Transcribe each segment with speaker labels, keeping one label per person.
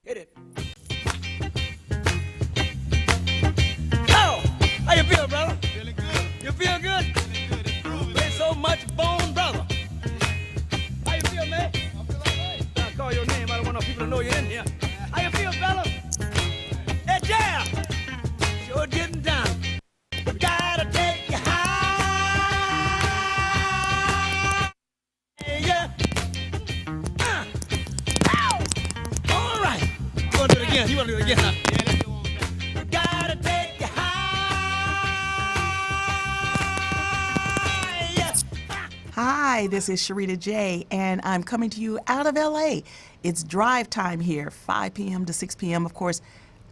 Speaker 1: Hit it. Oh, how you feel, brother?
Speaker 2: Feeling good.
Speaker 1: You feel good?
Speaker 2: Feeling good. It's grooving.
Speaker 1: Play so much bone, brother. How you feel, man?
Speaker 2: I feel all right.
Speaker 1: I call your name. I don't want no people to know you're in here. How you feel, fella? Hey, Jam. Sure getting down. But gotta take you high. Yeah. Ow. All right. You wanna do it again? You wanna do it again, huh?
Speaker 2: Yeah, let's go on back.
Speaker 1: We gotta take you high. Yeah.
Speaker 3: Hi, this is Sharita J, and I'm coming to you out of LA. It's drive time here, 5 p.m. to 6 p.m. Of course,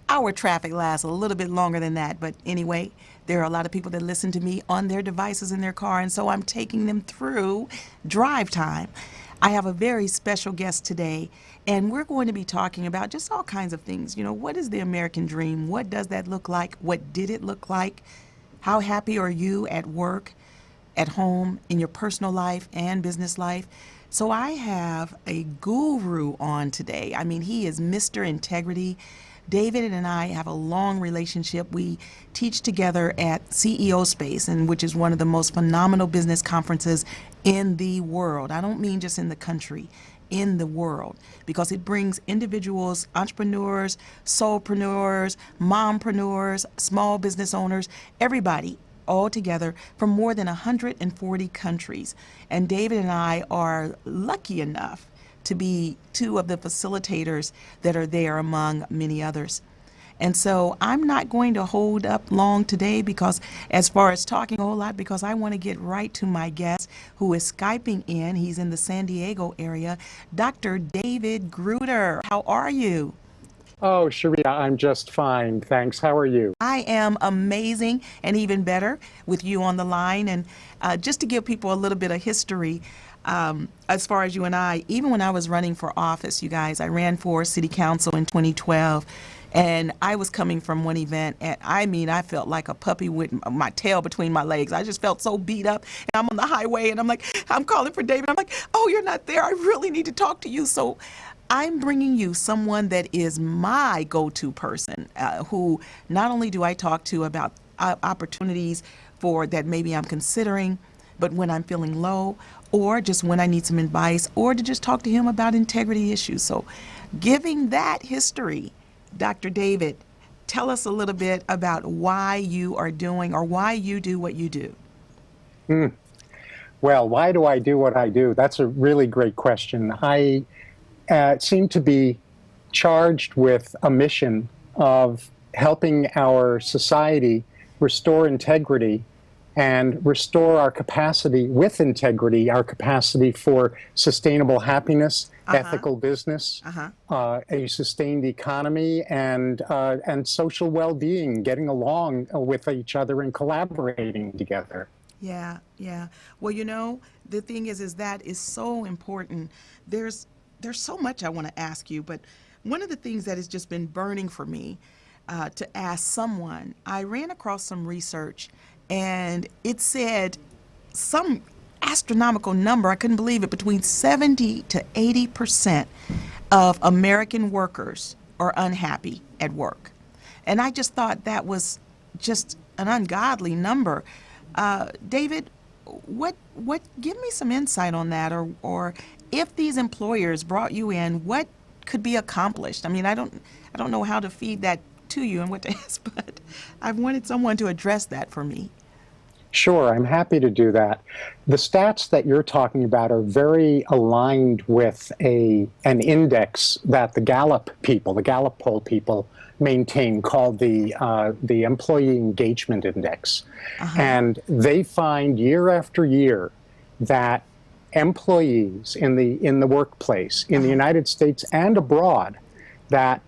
Speaker 3: our traffic lasts a little bit longer than that, but anyway, there are a lot of people that listen to me on their devices in their car, and so I'm taking them through drive time. I have a very special guest today, and we're going to be talking about just all kinds of things. You know, what is the American dream? What does that look like? What did it look like? How happy are you at work, at home, in your personal life and business life? So I have a guru on today. I mean, he is Mr. Integrity. David and I have a long relationship. We teach together at CEO Space, and which is one of the most phenomenal business conferences in the world. I don't mean just in the country, in the world, because it brings individuals, entrepreneurs, soulpreneurs, mompreneurs, small business owners, everybody all together from more than 140 countries. And David and I are lucky enough to be two of the facilitators that are there among many others. And so I'm not going to hold up long today because as far as talking a whole lot, because I want to get right to my guest who is Skyping in. He's in the San Diego area, Dr. David Gruder. How are you?
Speaker 4: Oh, Sharita, I'm just fine. Thanks. How are you?
Speaker 3: I am amazing and even better with you on the line. And just to give people a little bit of history, as far as you and I, even when I was running for office, you guys, I ran for city council in 2012. And I was coming from one event, and I mean, I felt like a puppy with my tail between my legs. I just felt so beat up. And I'm on the highway, and I'm like, I'm calling for David. I'm like, oh, you're not there. I really need to talk to you. So I'm bringing you someone that is my go-to person, who not only do I talk to about opportunities for that maybe I'm considering, but when I'm feeling low, or just when I need some advice, or to just talk to him about integrity issues. So giving that history, Dr. David, tell us a little bit about why you are doing or why you do what you do.
Speaker 4: Well, why do I do what I do? That's a really great question. I seem to be charged with a mission of helping our society restore integrity and restore our capacity with integrity, our capacity for sustainable happiness, ethical business, a sustained economy, and social well-being, getting along with each other and collaborating together.
Speaker 3: Yeah, yeah. Well, you know, the thing is that is so important. There's so much I want to ask you, but one of the things that has just been burning for me to ask someone, I ran across some research, and it said some astronomical number, I couldn't believe it, between 70 to 80% of American workers are unhappy at work. And I just thought that was just an ungodly number. David, what give me some insight on that, or if these employers brought you in, what could be accomplished? I mean, I don't know how to feed that to you and what to ask, but I wanted someone to address that for me.
Speaker 4: Sure, I'm happy to do that. The stats that you're talking about are very aligned with an index that the Gallup poll people maintain called the Employee Engagement Index. And they find year after year that employees in the workplace, in the United States and abroad, that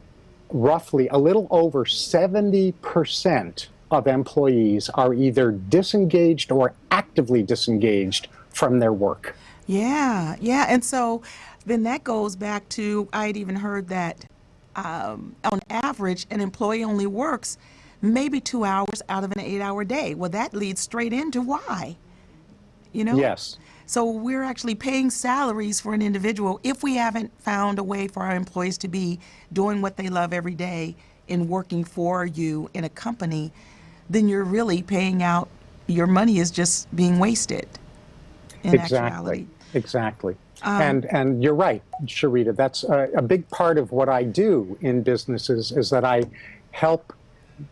Speaker 4: roughly a little over 70% of employees are either disengaged or actively disengaged from their work.
Speaker 3: Yeah, yeah. And so then that goes back to, I had even heard that on average, an employee only works maybe 2 hours out of an 8-hour day. Well, that leads straight into why, you know?
Speaker 4: Yes.
Speaker 3: So we're actually paying salaries for an individual if we haven't found a way for our employees to be doing what they love every day and working for you in a company, then you're really paying out, your money is just being wasted in actuality.
Speaker 4: Exactly. And you're right, Sharita. That's a big part of what I do in businesses is that I help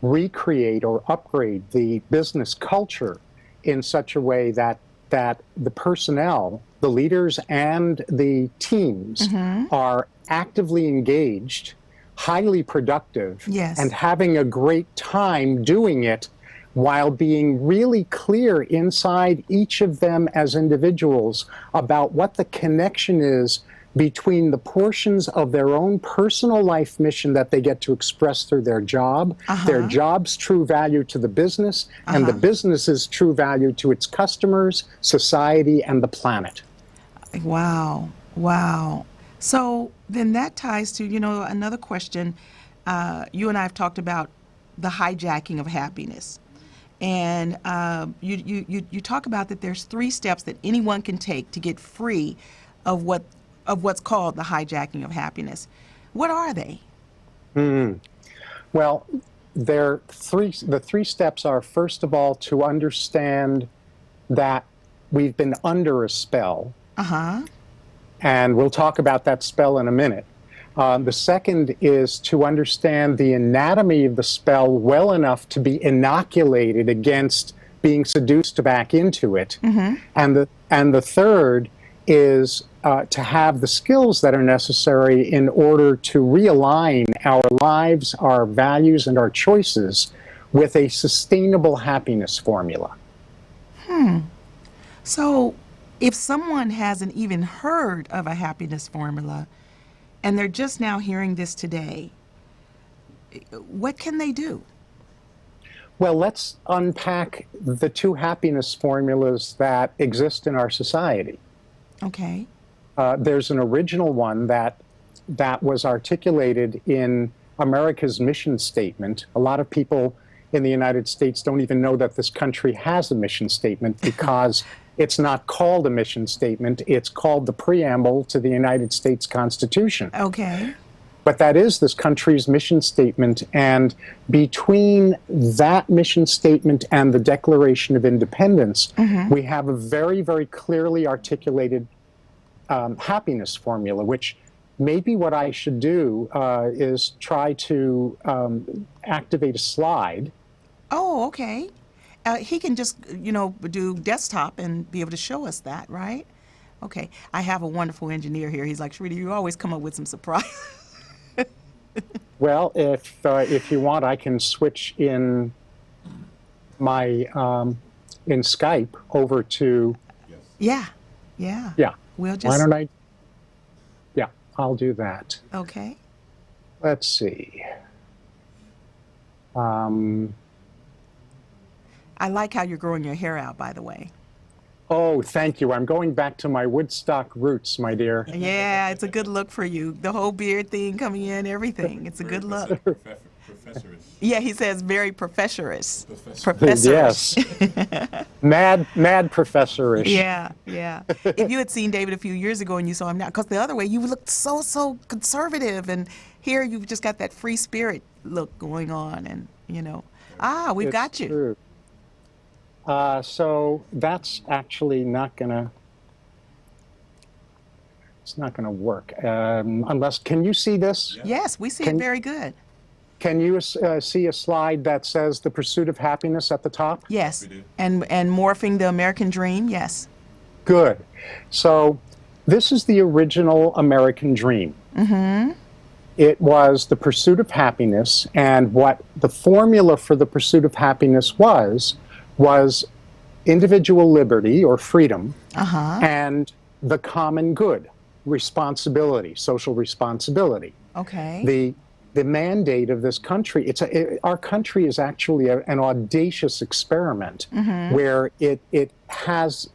Speaker 4: recreate or upgrade the business culture in such a way that the personnel, the leaders and the teams are actively engaged, highly productive,
Speaker 3: Yes.
Speaker 4: and having a great time doing it while being really clear inside each of them as individuals about what the connection is between the portions of their own personal life mission that they get to express through their job, their job's true value to the business, and the business's true value to its customers, society, and the planet.
Speaker 3: Wow. Wow. So then that ties to, another question. You and I have talked about the hijacking of happiness. And you talk about that there's 3 steps that anyone can take to get free of what's called the hijacking of happiness. What are they?
Speaker 4: Well, the 3 steps are, first of all, to understand that we've been under a spell. And we'll talk about that spell in a minute. The second is to understand the anatomy of the spell well enough to be inoculated against being seduced back into it. And the third is to have the skills that are necessary in order to realign our lives, our values, and our choices with a sustainable happiness formula.
Speaker 3: So if someone hasn't even heard of a happiness formula, and they're just now hearing this today, what can they do?
Speaker 4: Well, let's unpack the 2 happiness formulas that exist in our society.
Speaker 3: Okay.
Speaker 4: There's an original one that was articulated in America's mission statement. A lot of people in the United States don't even know that this country has a mission statement because it's not called a mission statement. It's called the preamble to the United States Constitution.
Speaker 3: Okay.
Speaker 4: But that is this country's mission statement. And between that mission statement and the Declaration of Independence, we have a very, very clearly articulated happiness formula, which maybe what I should do is try to activate a slide.
Speaker 3: Oh, okay. He can just, do desktop and be able to show us that, right? Okay. I have a wonderful engineer here. He's like, Sharita, you always come up with some surprises.
Speaker 4: Well, if you want, I can switch in my in Skype over to.
Speaker 3: Yeah. We'll just.
Speaker 4: Why don't I? Yeah, I'll do that.
Speaker 3: Okay.
Speaker 4: Let's see.
Speaker 3: I like how you're growing your hair out, by the way.
Speaker 4: Oh, thank you. I'm going back to my Woodstock roots, my dear.
Speaker 3: Yeah, it's a good look for you. The whole beard thing coming in, everything. It's a good look.
Speaker 2: Professorish.
Speaker 3: Yeah, he says very professorish.
Speaker 4: Yes. Mad professorish.
Speaker 3: Yeah. If you had seen David a few years ago and you saw him now, because the other way you looked so conservative, and here you've just got that free spirit look going on, and we've got you.
Speaker 4: True. So that's actually not gonna. It's not gonna work unless. Can you see this?
Speaker 3: Yes, we see it very good.
Speaker 4: Can you see a slide that says the pursuit of happiness at the top?
Speaker 3: Yes,
Speaker 2: We do.
Speaker 3: and morphing the American dream. Yes.
Speaker 4: Good. So this is the original American dream. It was the pursuit of happiness, and what the formula for the pursuit of happiness was individual liberty or freedom and the common good, responsibility, social responsibility.
Speaker 3: Okay.
Speaker 4: The mandate of this country, our country is actually an audacious experiment where it has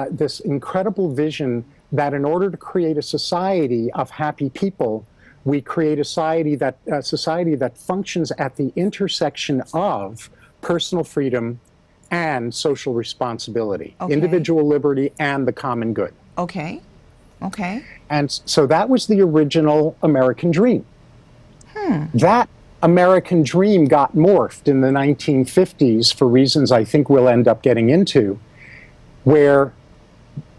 Speaker 4: this incredible vision that in order to create a society of happy people, we create a society that functions at the intersection of personal freedom and social responsibility,
Speaker 3: Okay.
Speaker 4: individual liberty and the common good.
Speaker 3: Okay. Okay.
Speaker 4: And so that was the original American dream. That American dream got morphed in the 1950s for reasons I think we'll end up getting into, where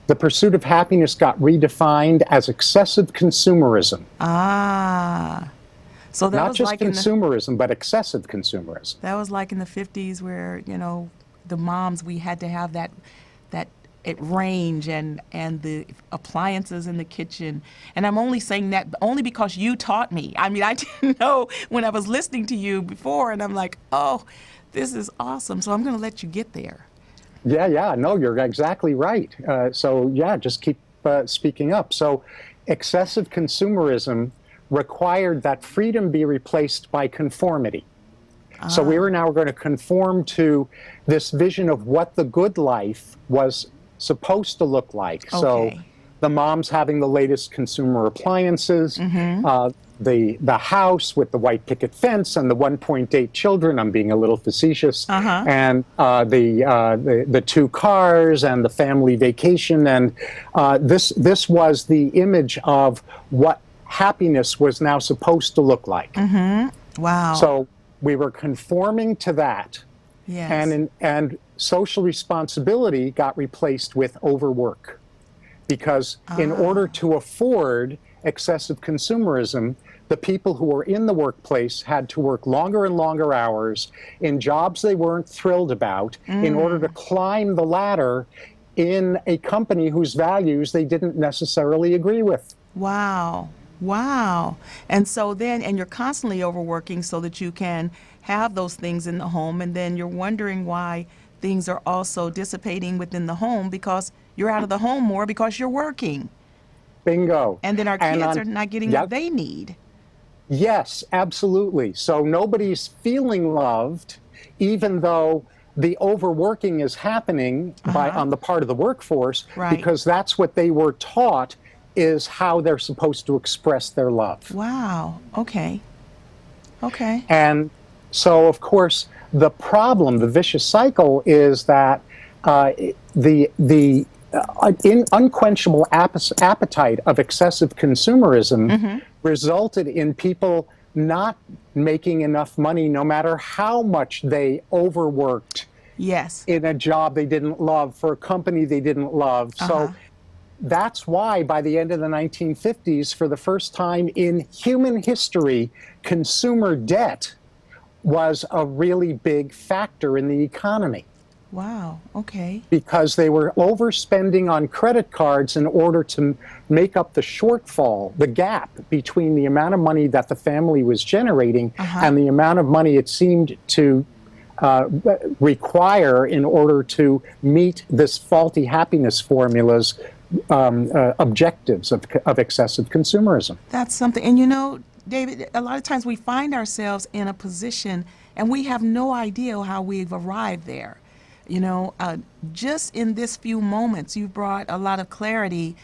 Speaker 4: the pursuit of happiness got redefined as excessive consumerism.
Speaker 3: Ah. So that
Speaker 4: Not
Speaker 3: was
Speaker 4: just
Speaker 3: like in the,
Speaker 4: consumerism, but excessive consumerism.
Speaker 3: that was like in the 50s where, you know, the moms, we had to have that it range and the appliances in the kitchen. And I'm only saying that only because you taught me. I mean, I didn't know when I was listening to you before, and I'm like, oh, this is awesome. So I'm going to let you get there.
Speaker 4: Yeah, no, you're exactly right. So yeah, just keep speaking up. So excessive consumerism required that freedom be replaced by conformity. So we were now going to conform to this vision of what the good life was supposed to look like. So
Speaker 3: Okay.
Speaker 4: the moms having the latest consumer appliances, the house with the white picket fence and the 1.8 children. I'm being a little facetious. And the 2 cars and the family vacation. And this was the image of what happiness was now supposed to look like.
Speaker 3: Wow.
Speaker 4: So we were conforming to that.
Speaker 3: yes.
Speaker 4: And social responsibility got replaced with overwork. Because in order to afford excessive consumerism, the people who were in the workplace had to work longer and longer hours in jobs they weren't thrilled about in order to climb the ladder in a company whose values they didn't necessarily agree with.
Speaker 3: Wow. Wow. And so then, and you're constantly overworking so that you can have those things in the home. And then you're wondering why things are also dissipating within the home because you're out of the home more because you're working.
Speaker 4: Bingo.
Speaker 3: And then our kids
Speaker 4: on-
Speaker 3: are not getting
Speaker 4: Yep.
Speaker 3: what they need.
Speaker 4: Yes, absolutely. So nobody's feeling loved, even though the overworking is happening on the part of the workforce,
Speaker 3: Right.
Speaker 4: because that's what they were taught is how they're supposed to express their love.
Speaker 3: Wow. Okay. Okay.
Speaker 4: And so, of course, the problem, the vicious cycle, is that the unquenchable appetite of excessive consumerism resulted in people not making enough money, no matter how much they overworked
Speaker 3: Yes.
Speaker 4: in a job they didn't love for a company they didn't love. So that's why by the end of the 1950s, for the first time in human history, consumer debt was a really big factor in the economy
Speaker 3: Wow. Okay.
Speaker 4: because they were overspending on credit cards in order to make up the shortfall, the gap between the amount of money that the family was generating and the amount of money it seemed to require in order to meet this faulty happiness formula's objectives of excessive consumerism.
Speaker 3: That's something. And you know, David, a lot of times we find ourselves in a position and we have no idea how we've arrived there. You know, just in this few moments, you've brought a lot of clarity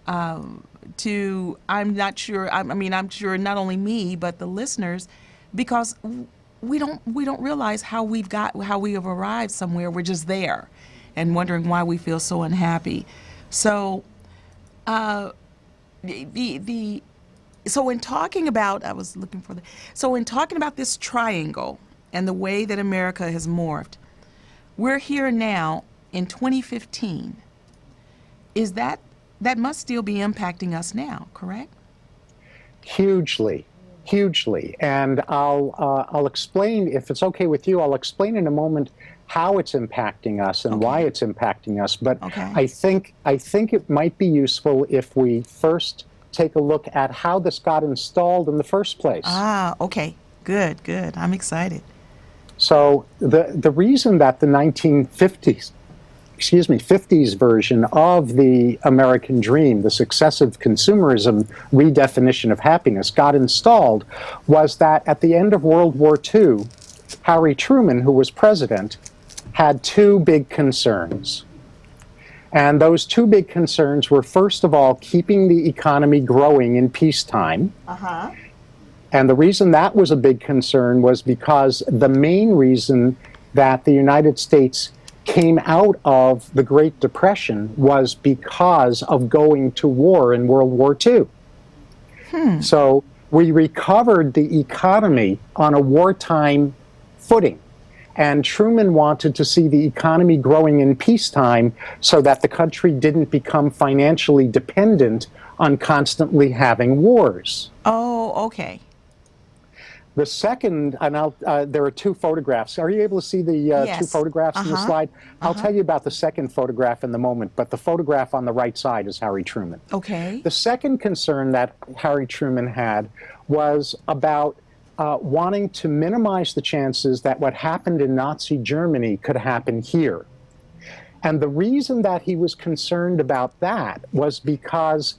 Speaker 3: to, I'm not sure, I mean, I'm sure not only me, but the listeners, because we don't realize how we have arrived somewhere. We're just there and wondering why we feel so unhappy. So, so in talking about, so in talking about this triangle and the way that America has morphed, we're here now in 2015. Is that must still be impacting us now, correct?
Speaker 4: Hugely. And I'll explain, if it's okay with you, I'll explain in a moment how it's impacting us and why it's impacting us. But I think it might be useful if we first take a look at how this got installed in the first place.
Speaker 3: Okay. Good. I'm excited.
Speaker 4: So the reason that the 50s version of the American dream, the successive consumerism redefinition of happiness, got installed was that at the end of World War II, Harry Truman, who was president, had 2 big concerns. And those 2 big concerns were, first of all, keeping the economy growing in peacetime. And the reason that was a big concern was because the main reason that the United States came out of the Great Depression was because of going to war in World War II. So we recovered the economy on a wartime footing. And Truman wanted to see the economy growing in peacetime so that the country didn't become financially dependent on constantly having wars.
Speaker 3: Oh, okay.
Speaker 4: The second, and there are two photographs. Are you able to see the
Speaker 3: Yes.
Speaker 4: two photographs in the slide? I'll tell you about the second photograph in the moment, but the photograph on the right side is Harry Truman.
Speaker 3: Okay.
Speaker 4: The second concern that Harry Truman had was about wanting to minimize the chances that what happened in Nazi Germany could happen here. And the reason that he was concerned about that was because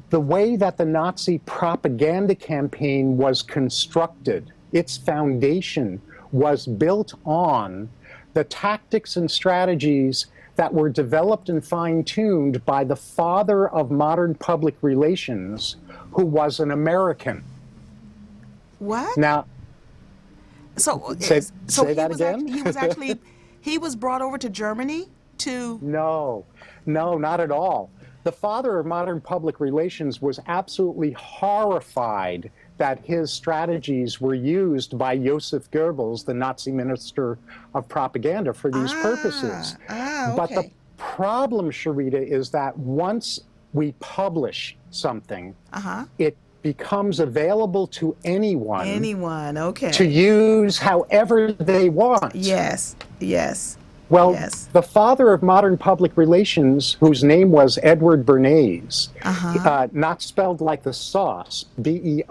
Speaker 4: the way that the Nazi propaganda campaign was constructed, its foundation was built on the tactics and strategies that were developed and fine-tuned by the father of modern public relations, who was an American.
Speaker 3: What?
Speaker 4: Now,
Speaker 3: So,
Speaker 4: Say-
Speaker 3: so
Speaker 4: say
Speaker 3: he
Speaker 4: that
Speaker 3: was
Speaker 4: again?
Speaker 3: he was actually he was brought over to Germany to.
Speaker 4: no, not at all. The father of modern public relations was absolutely horrified that his strategies were used by Joseph Goebbels, the Nazi minister of propaganda, for these purposes. But the
Speaker 3: Okay.
Speaker 4: problem, Sharita, is that once we publish something, it becomes available to anyone
Speaker 3: Anyone? Okay.
Speaker 4: to use however they want.
Speaker 3: Yes. Yes.
Speaker 4: Well,
Speaker 3: Yes.
Speaker 4: the father of modern public relations, whose name was Edward Bernays, not spelled like the sauce, Bernays.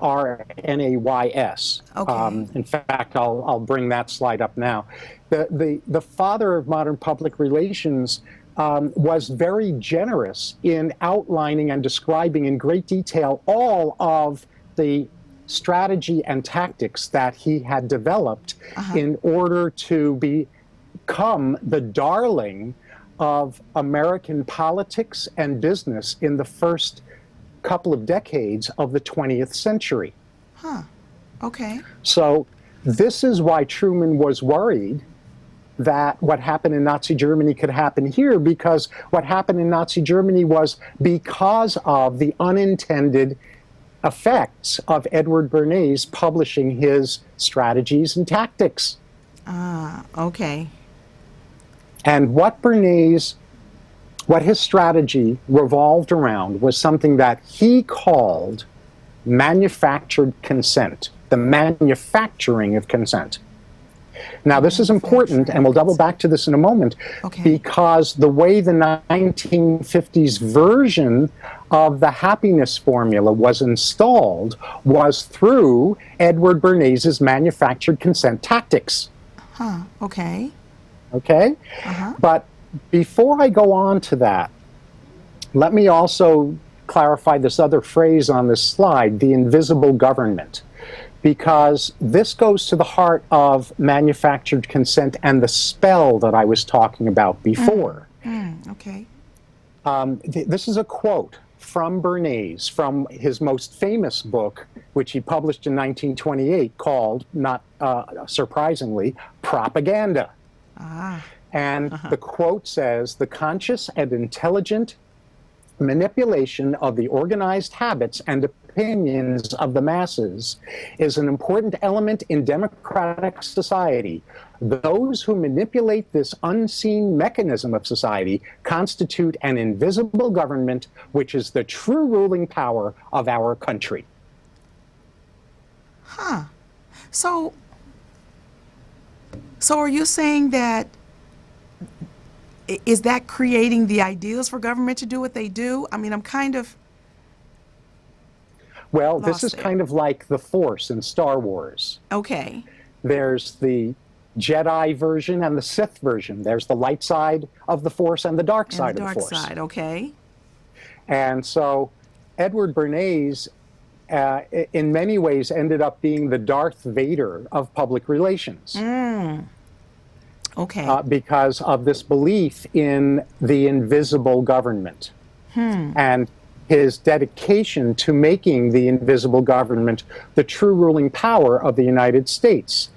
Speaker 3: Okay.
Speaker 4: In fact, I'll bring that slide up now. The father of modern public relations was very generous in outlining and describing in great detail all of the strategy and tactics that he had developed in order to become the darling of American politics and business in the first couple of decades of the 20th century.
Speaker 3: Okay.
Speaker 4: So this is why Truman was worried that what happened in Nazi Germany could happen here, because what happened in Nazi Germany was because of the unintended effects of Edward Bernays publishing his strategies and tactics.
Speaker 3: Okay.
Speaker 4: And what his strategy revolved around was something that he called manufactured consent, the manufacturing of consent. Now, this is important, and we'll double back to this in a moment, because the way the 1950s version of the happiness formula was installed was through Edward Bernays' manufactured consent tactics.
Speaker 3: Okay.
Speaker 4: Okay? But before I go on to that, let me also clarify this other phrase on this slide, the invisible government, because this goes to the heart of manufactured consent and the spell that I was talking about before.
Speaker 3: Okay.
Speaker 4: This is a quote from Bernays, from his most famous book, which he published in 1928, called, not surprisingly, Propaganda. And the quote says, "The conscious and intelligent manipulation of the organized habits and opinions of the masses is an important element in democratic society. Those who manipulate this unseen mechanism of society constitute an invisible government, which is the true ruling power of our country."
Speaker 3: So are you saying that is that creating the ideals for government to do what they do? I mean, I'm kind of
Speaker 4: Well, this
Speaker 3: lost
Speaker 4: is
Speaker 3: there.
Speaker 4: kind of like the Force in Star Wars.
Speaker 3: Okay.
Speaker 4: There's the Jedi version and the Sith version. There's the light side of the Force and the dark
Speaker 3: And
Speaker 4: side
Speaker 3: the
Speaker 4: of
Speaker 3: dark
Speaker 4: the Force.
Speaker 3: side. Okay.
Speaker 4: And so Edward Bernays, in many ways, ended up being the Darth Vader of public relations.
Speaker 3: Okay.
Speaker 4: Because of this belief in the invisible government and his dedication to making the invisible government the true ruling power of the United States.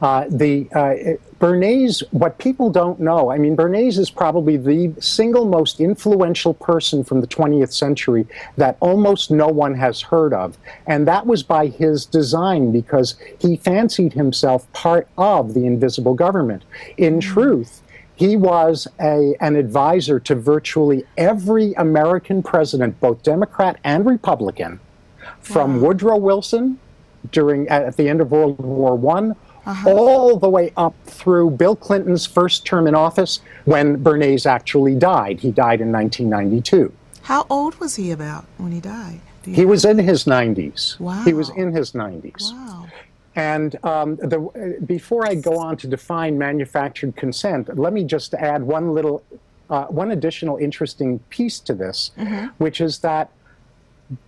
Speaker 4: Bernays, what people don't know, I mean, Bernays is probably the single most influential person from the 20th century that almost no one has heard of. And that was by his design, because he fancied himself part of the invisible government. In truth, he was an advisor to virtually every American president, both Democrat and Republican, from Woodrow Wilson at the end of World War I, all the way up through Bill Clinton's first term in office, when Bernays actually died. He died in 1992.
Speaker 3: How old was he about when he died?
Speaker 4: He was in his 90s.
Speaker 3: Wow.
Speaker 4: He was in his 90s.
Speaker 3: Wow.
Speaker 4: And before I go on to define manufactured consent, let me just add one additional interesting piece to this, which is that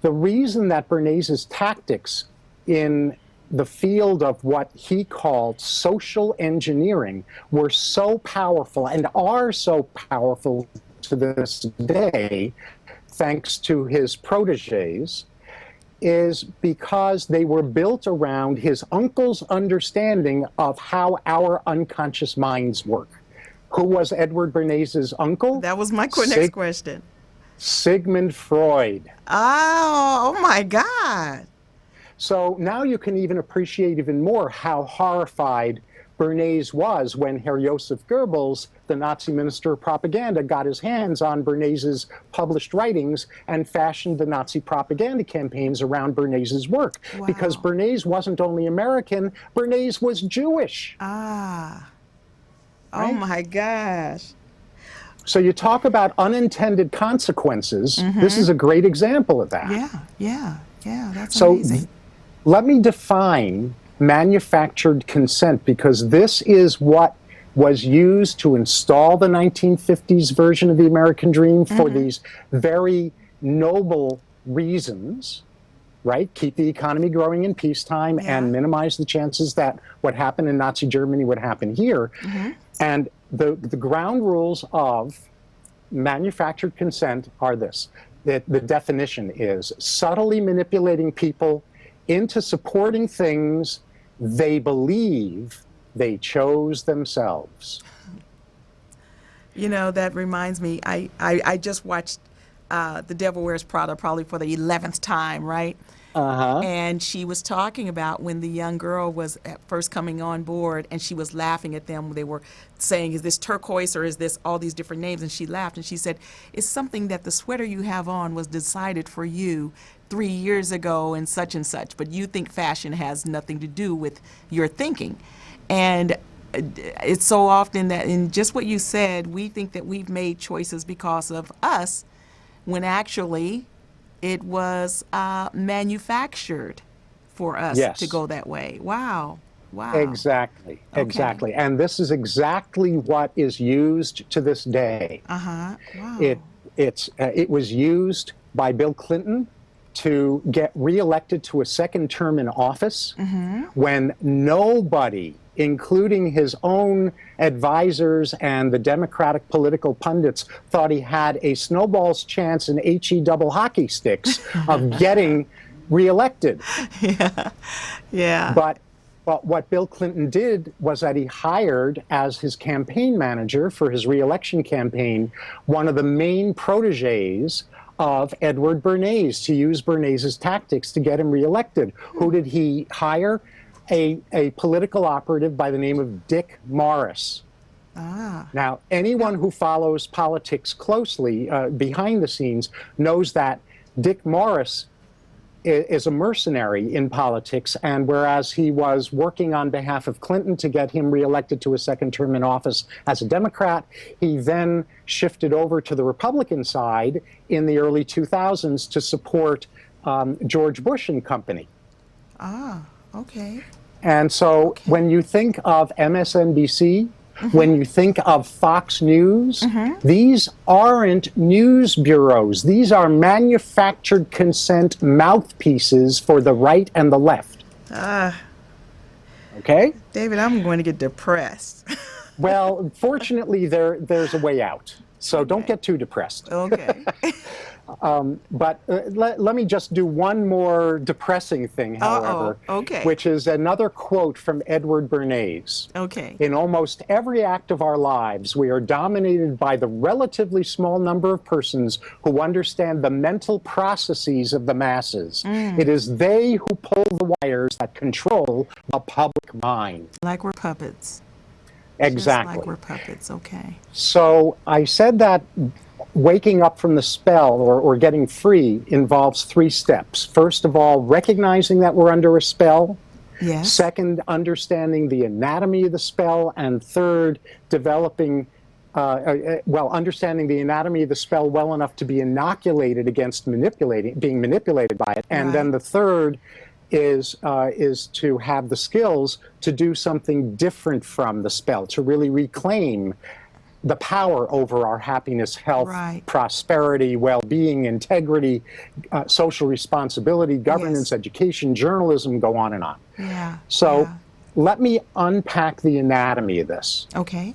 Speaker 4: the reason that Bernays's tactics in the field of what he called social engineering were so powerful and are so powerful to this day, thanks to his proteges, is because they were built around his uncle's understanding of how our unconscious minds work. Who was Edward Bernays's uncle?
Speaker 3: That was my next question.
Speaker 4: Sigmund Freud.
Speaker 3: Oh my God.
Speaker 4: So now you can even appreciate even more how horrified Bernays was when Herr Joseph Goebbels, the Nazi minister of propaganda, got his hands on Bernays's published writings and fashioned the Nazi propaganda campaigns around Bernays's work.
Speaker 3: Wow.
Speaker 4: Because Bernays wasn't only American, Bernays was Jewish.
Speaker 3: Ah. Oh
Speaker 4: Right?
Speaker 3: my gosh.
Speaker 4: So you talk about unintended consequences. This is a great example of that.
Speaker 3: Yeah. That's
Speaker 4: So
Speaker 3: amazing.
Speaker 4: let me define manufactured consent, because this is what was used to install the 1950s version of the American dream for these very noble reasons, right? Keep the economy growing in peacetime and minimize the chances that what happened in Nazi Germany would happen here. And the ground rules of manufactured consent are this. The definition is subtly manipulating people into supporting things they believe they chose themselves.
Speaker 3: You know, that reminds me, I just watched The Devil Wears Prada probably for the 11th time, right? And she was talking about when the young girl was at first coming on board, and she was laughing at them. They were saying, is this turquoise or is this all these different names? And she laughed and she said, it's something that the sweater you have on was decided for you 3 years ago and such, but you think fashion has nothing to do with your thinking. And it's so often that in just what you said, we think that we've made choices because of us, when actually it was manufactured for us to go that way. Wow.
Speaker 4: Exactly. And this is exactly what is used to this day.
Speaker 3: Wow.
Speaker 4: It was used by Bill Clinton to get reelected to a second term in office when nobody, including his own advisors and the Democratic political pundits, thought he had a snowball's chance in HE double hockey sticks of getting reelected.
Speaker 3: Yeah.
Speaker 4: But what Bill Clinton did was that he hired as his campaign manager for his reelection campaign one of the main proteges of Edward Bernays, to use Bernays's tactics to get him reelected. Who did he hire? A political operative by the name of Dick Morris. Now, anyone who follows politics closely behind the scenes knows that Dick Morris is a mercenary in politics, and whereas he was working on behalf of Clinton to get him reelected to a second term in office as a Democrat, he then shifted over to the Republican side in the early 2000s to support George Bush and company.
Speaker 3: Okay.
Speaker 4: And so when you think of MSNBC, when you think of Fox News, these aren't news bureaus. These are manufactured consent mouthpieces for the right and the left. Okay?
Speaker 3: David, I'm going to get depressed.
Speaker 4: Well, fortunately, there's a way out. So don't get too depressed.
Speaker 3: Okay.
Speaker 4: But let me just do one more depressing thing, however,
Speaker 3: Okay.
Speaker 4: which is another quote from Edward Bernays.
Speaker 3: Okay.
Speaker 4: In almost every act of our lives, we are dominated by the relatively small number of persons who understand the mental processes of the masses. It is they who pull the wires that control the public mind.
Speaker 3: Like we're puppets.
Speaker 4: Exactly.
Speaker 3: Just like we're puppets. Okay.
Speaker 4: So I said that waking up from the spell or getting free involves 3 steps. First of all, recognizing that we're under a spell.
Speaker 3: Yes.
Speaker 4: Second, understanding the anatomy of the spell. And third, developing, understanding the anatomy of the spell well enough to be inoculated against being manipulated by it. And then the third is to have the skills to do something different from the spell, to really reclaim the power over our happiness, health, prosperity, well-being, integrity, social responsibility, governance, education, journalism, go on and on.
Speaker 3: Yeah.
Speaker 4: So let me unpack the anatomy of this.
Speaker 3: Okay.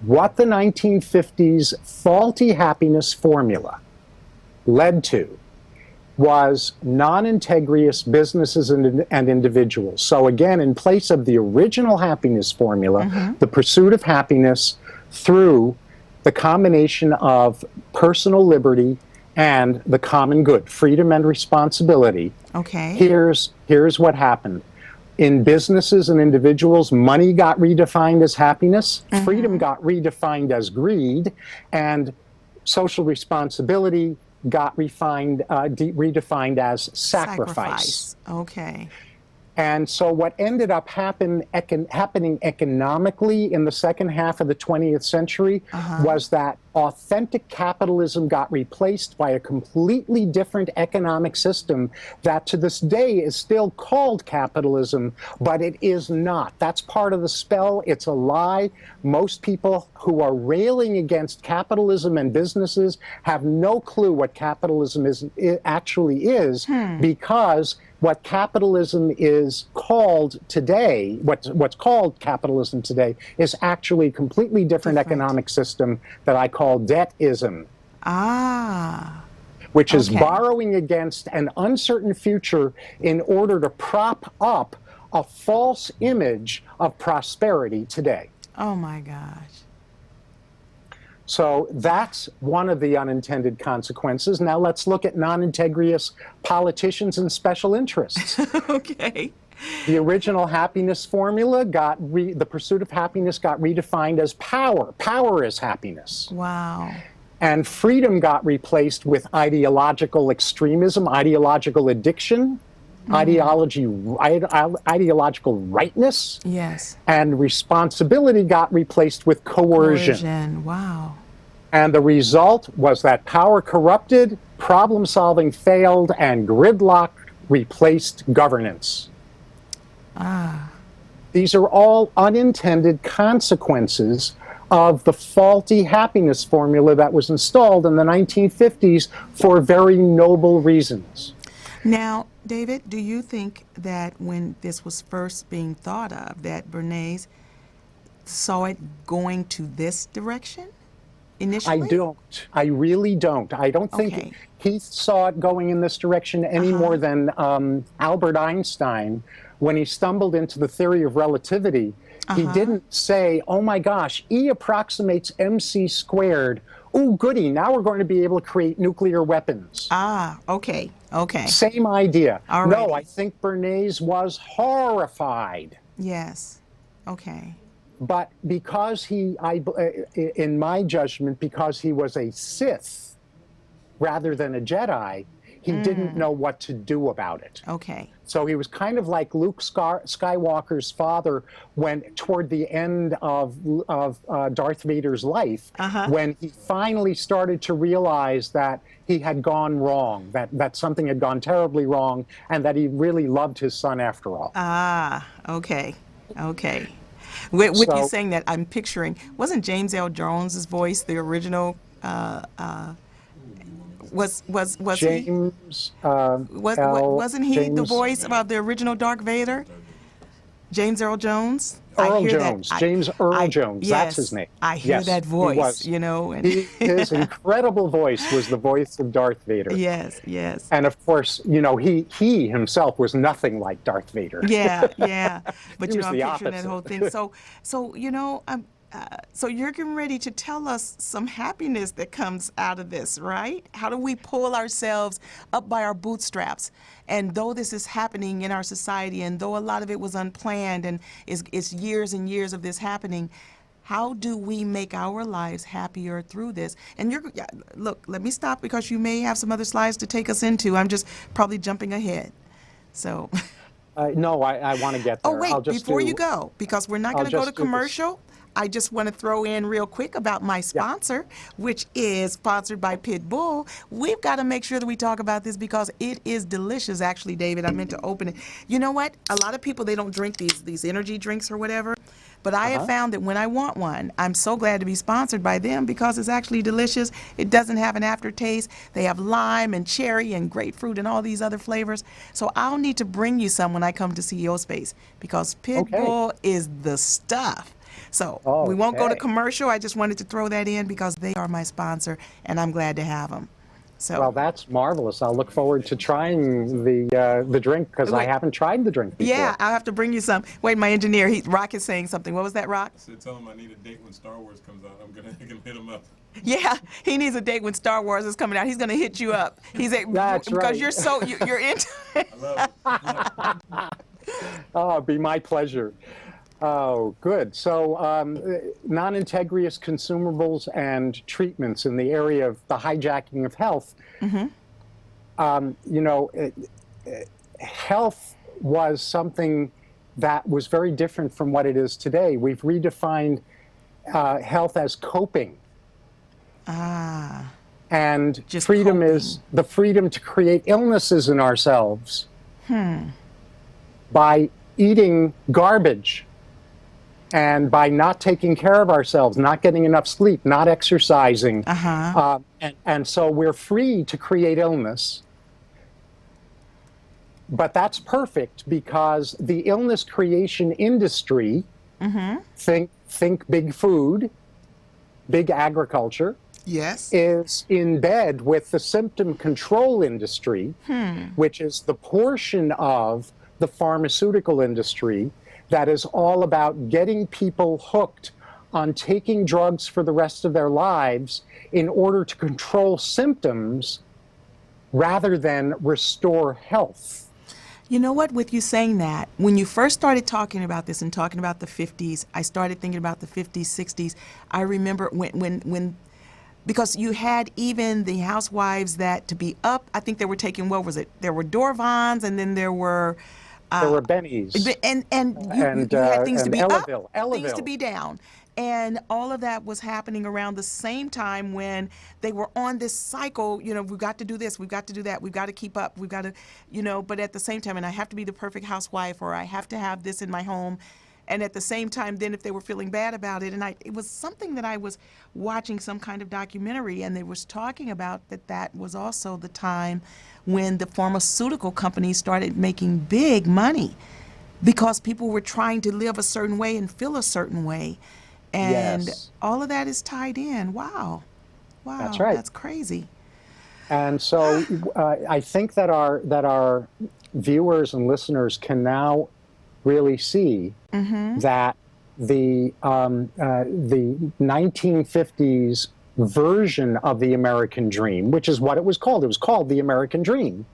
Speaker 4: What the 1950s faulty happiness formula led to was non-integrous businesses and individuals. So again, in place of the original happiness formula, the pursuit of happiness through the combination of personal liberty and the common good, freedom and responsibility.
Speaker 3: Okay.
Speaker 4: Here's what happened. In businesses and individuals, money got redefined as happiness, freedom got redefined as greed, and social responsibility got redefined as sacrifice.
Speaker 3: Okay.
Speaker 4: And so what ended up happening economically in the second half of the 20th century was that authentic capitalism got replaced by a completely different economic system that to this day is still called capitalism, but it is not. That's part of the spell. It's a lie. Most people who are railing against capitalism and businesses have no clue what capitalism actually is, because what capitalism is called today, what's called capitalism today, is actually a completely different economic system that I call debt-ism. Which is borrowing against an uncertain future in order to prop up a false image of prosperity today.
Speaker 3: Oh my gosh.
Speaker 4: So that's one of the unintended consequences. Now let's look at non-integrous politicians and special interests.
Speaker 3: Okay.
Speaker 4: The original happiness formula the pursuit of happiness got redefined as power. Power is happiness.
Speaker 3: Wow.
Speaker 4: And freedom got replaced with ideological extremism, ideological addiction, ideological rightness.
Speaker 3: Yes.
Speaker 4: And responsibility got replaced with coercion.
Speaker 3: Wow.
Speaker 4: And the result was that power corrupted, problem solving failed, and gridlock replaced governance. These are all unintended consequences of the faulty happiness formula that was installed in the 1950s for very noble reasons.
Speaker 3: Now, David, do you think that when this was first being thought of, that Bernays saw it going to this direction initially?
Speaker 4: I don't. I really don't. I don't think he saw it going in this direction any more than Albert Einstein, when he stumbled into the theory of relativity. He didn't say, oh my gosh, E approximates mc squared. Ooh, goody, now we're going to be able to create nuclear weapons.
Speaker 3: Okay.
Speaker 4: Same idea.
Speaker 3: Alrighty.
Speaker 4: No, I think Bernays was horrified.
Speaker 3: Yes. Okay.
Speaker 4: But because in my judgment, because he was a Sith rather than a Jedi, he didn't know what to do about it.
Speaker 3: Okay.
Speaker 4: So he was kind of like Luke Skywalker's father toward the end of Darth Vader's life, when he finally started to realize that he had gone wrong, that something had gone terribly wrong, and that he really loved his son after all.
Speaker 3: Okay. With you saying that, I'm picturing, wasn't James L. Jones's voice the original? Was
Speaker 4: James?
Speaker 3: wasn't he the voice of the original Darth Vader? James Earl Jones. I
Speaker 4: Earl
Speaker 3: hear
Speaker 4: Jones,
Speaker 3: that.
Speaker 4: James Earl Jones, that's
Speaker 3: Yes,
Speaker 4: his name.
Speaker 3: I hear
Speaker 4: Yes,
Speaker 3: that
Speaker 4: he
Speaker 3: voice,
Speaker 4: was.
Speaker 3: you know, and
Speaker 4: His incredible voice was the voice of Darth Vader.
Speaker 3: yes, yes.
Speaker 4: And of course, you know, he himself was nothing like Darth Vader.
Speaker 3: Yeah, yeah. But
Speaker 4: He
Speaker 3: you
Speaker 4: was
Speaker 3: know, I'm
Speaker 4: the
Speaker 3: picturing that
Speaker 4: opposite.
Speaker 3: whole thing. So you know, so you're getting ready to tell us some happiness that comes out of this, right? How do we pull ourselves up by our bootstraps? And though this is happening in our society, and though a lot of it was unplanned, and it's years and years of this happening, how do we make our lives happier through this? And look, let me stop because you may have some other slides to take us into. I'm just probably jumping ahead. So.
Speaker 4: No, I want to get
Speaker 3: Oh,
Speaker 4: there.
Speaker 3: wait,
Speaker 4: I'll just
Speaker 3: before
Speaker 4: do,
Speaker 3: you go, because we're not
Speaker 4: I'll
Speaker 3: going to go to
Speaker 4: just do this.
Speaker 3: commercial, I just want to throw in real quick about my sponsor, which is sponsored by Pit Bull. We've got to make sure that we talk about this because it is delicious, actually, David. I meant to open it. You know what? A lot of people, they don't drink these energy drinks or whatever. But I have found that when I want one, I'm so glad to be sponsored by them because it's actually delicious. It doesn't have an aftertaste. They have lime and cherry and grapefruit and all these other flavors. So I'll need to bring you some when I come to CEO Space because Pit Bull is the stuff. So we won't go to
Speaker 4: Okay.
Speaker 3: commercial. I just wanted to throw that in because they are my sponsor and I'm glad to have them. So.
Speaker 4: Well, that's marvelous. I'll look forward to trying the drink because I
Speaker 3: Wait.
Speaker 4: haven't tried the drink before.
Speaker 3: Yeah, I'll have to bring you some. Wait, my engineer, Rock is saying something. What was that, Rock?
Speaker 2: I said, tell him I need a date when Star Wars comes out. I'm gonna hit him up.
Speaker 3: Yeah, he needs a date when Star Wars is coming out. He's gonna hit you up. He's
Speaker 4: That's
Speaker 3: because
Speaker 4: right.
Speaker 3: you're so you're into it.
Speaker 2: I love it.
Speaker 4: Oh, it'd be my pleasure. Oh, good. So, non-integrous consumables and treatments in the area of the hijacking of health. You know, health was something that was very different from what it is today. We've redefined health as coping. And
Speaker 3: Just
Speaker 4: freedom
Speaker 3: coping.
Speaker 4: is the freedom to create illnesses in ourselves by eating garbage and by not taking care of ourselves, not getting enough sleep, not exercising. And so we're free to create illness. But that's perfect because the illness creation industry, think big food, big agriculture,
Speaker 3: Yes.
Speaker 4: is in bed with the symptom control industry, which is the portion of the pharmaceutical industry that is all about getting people hooked on taking drugs for the rest of their lives in order to control symptoms rather than restore health.
Speaker 3: You know what, with you saying that, when you first started talking about this and talking about the 50s, I started thinking about the 50s, 60s. I remember when because you had even the housewives that to be up, I think they were taking, what was it? There were Dorvans and then there were
Speaker 4: There were Bennies.
Speaker 3: and
Speaker 4: And,
Speaker 3: you had things to
Speaker 4: and
Speaker 3: be
Speaker 4: Ellaville,
Speaker 3: up, things to
Speaker 4: Ellaville.
Speaker 3: be down. And all of that was happening around the same time when they were on this cycle, you know, we've got to do this, we've got to do that, we've got to keep up, we've got to, you know, but at the same time, and I have to be the perfect housewife or I have to have this in my home. And at the same time, then if they were feeling bad about it, and it was something that I was watching some kind of documentary, and they was talking about that was also the time when the pharmaceutical companies started making big money because people were trying to live a certain way and feel a certain way. And
Speaker 4: Yes.
Speaker 3: all of that is tied in. Wow. Wow.
Speaker 4: That's right.
Speaker 3: That's crazy.
Speaker 4: And so I think that our viewers and listeners can now really see that the 1950s version of the American dream, which is what it was called the American dream,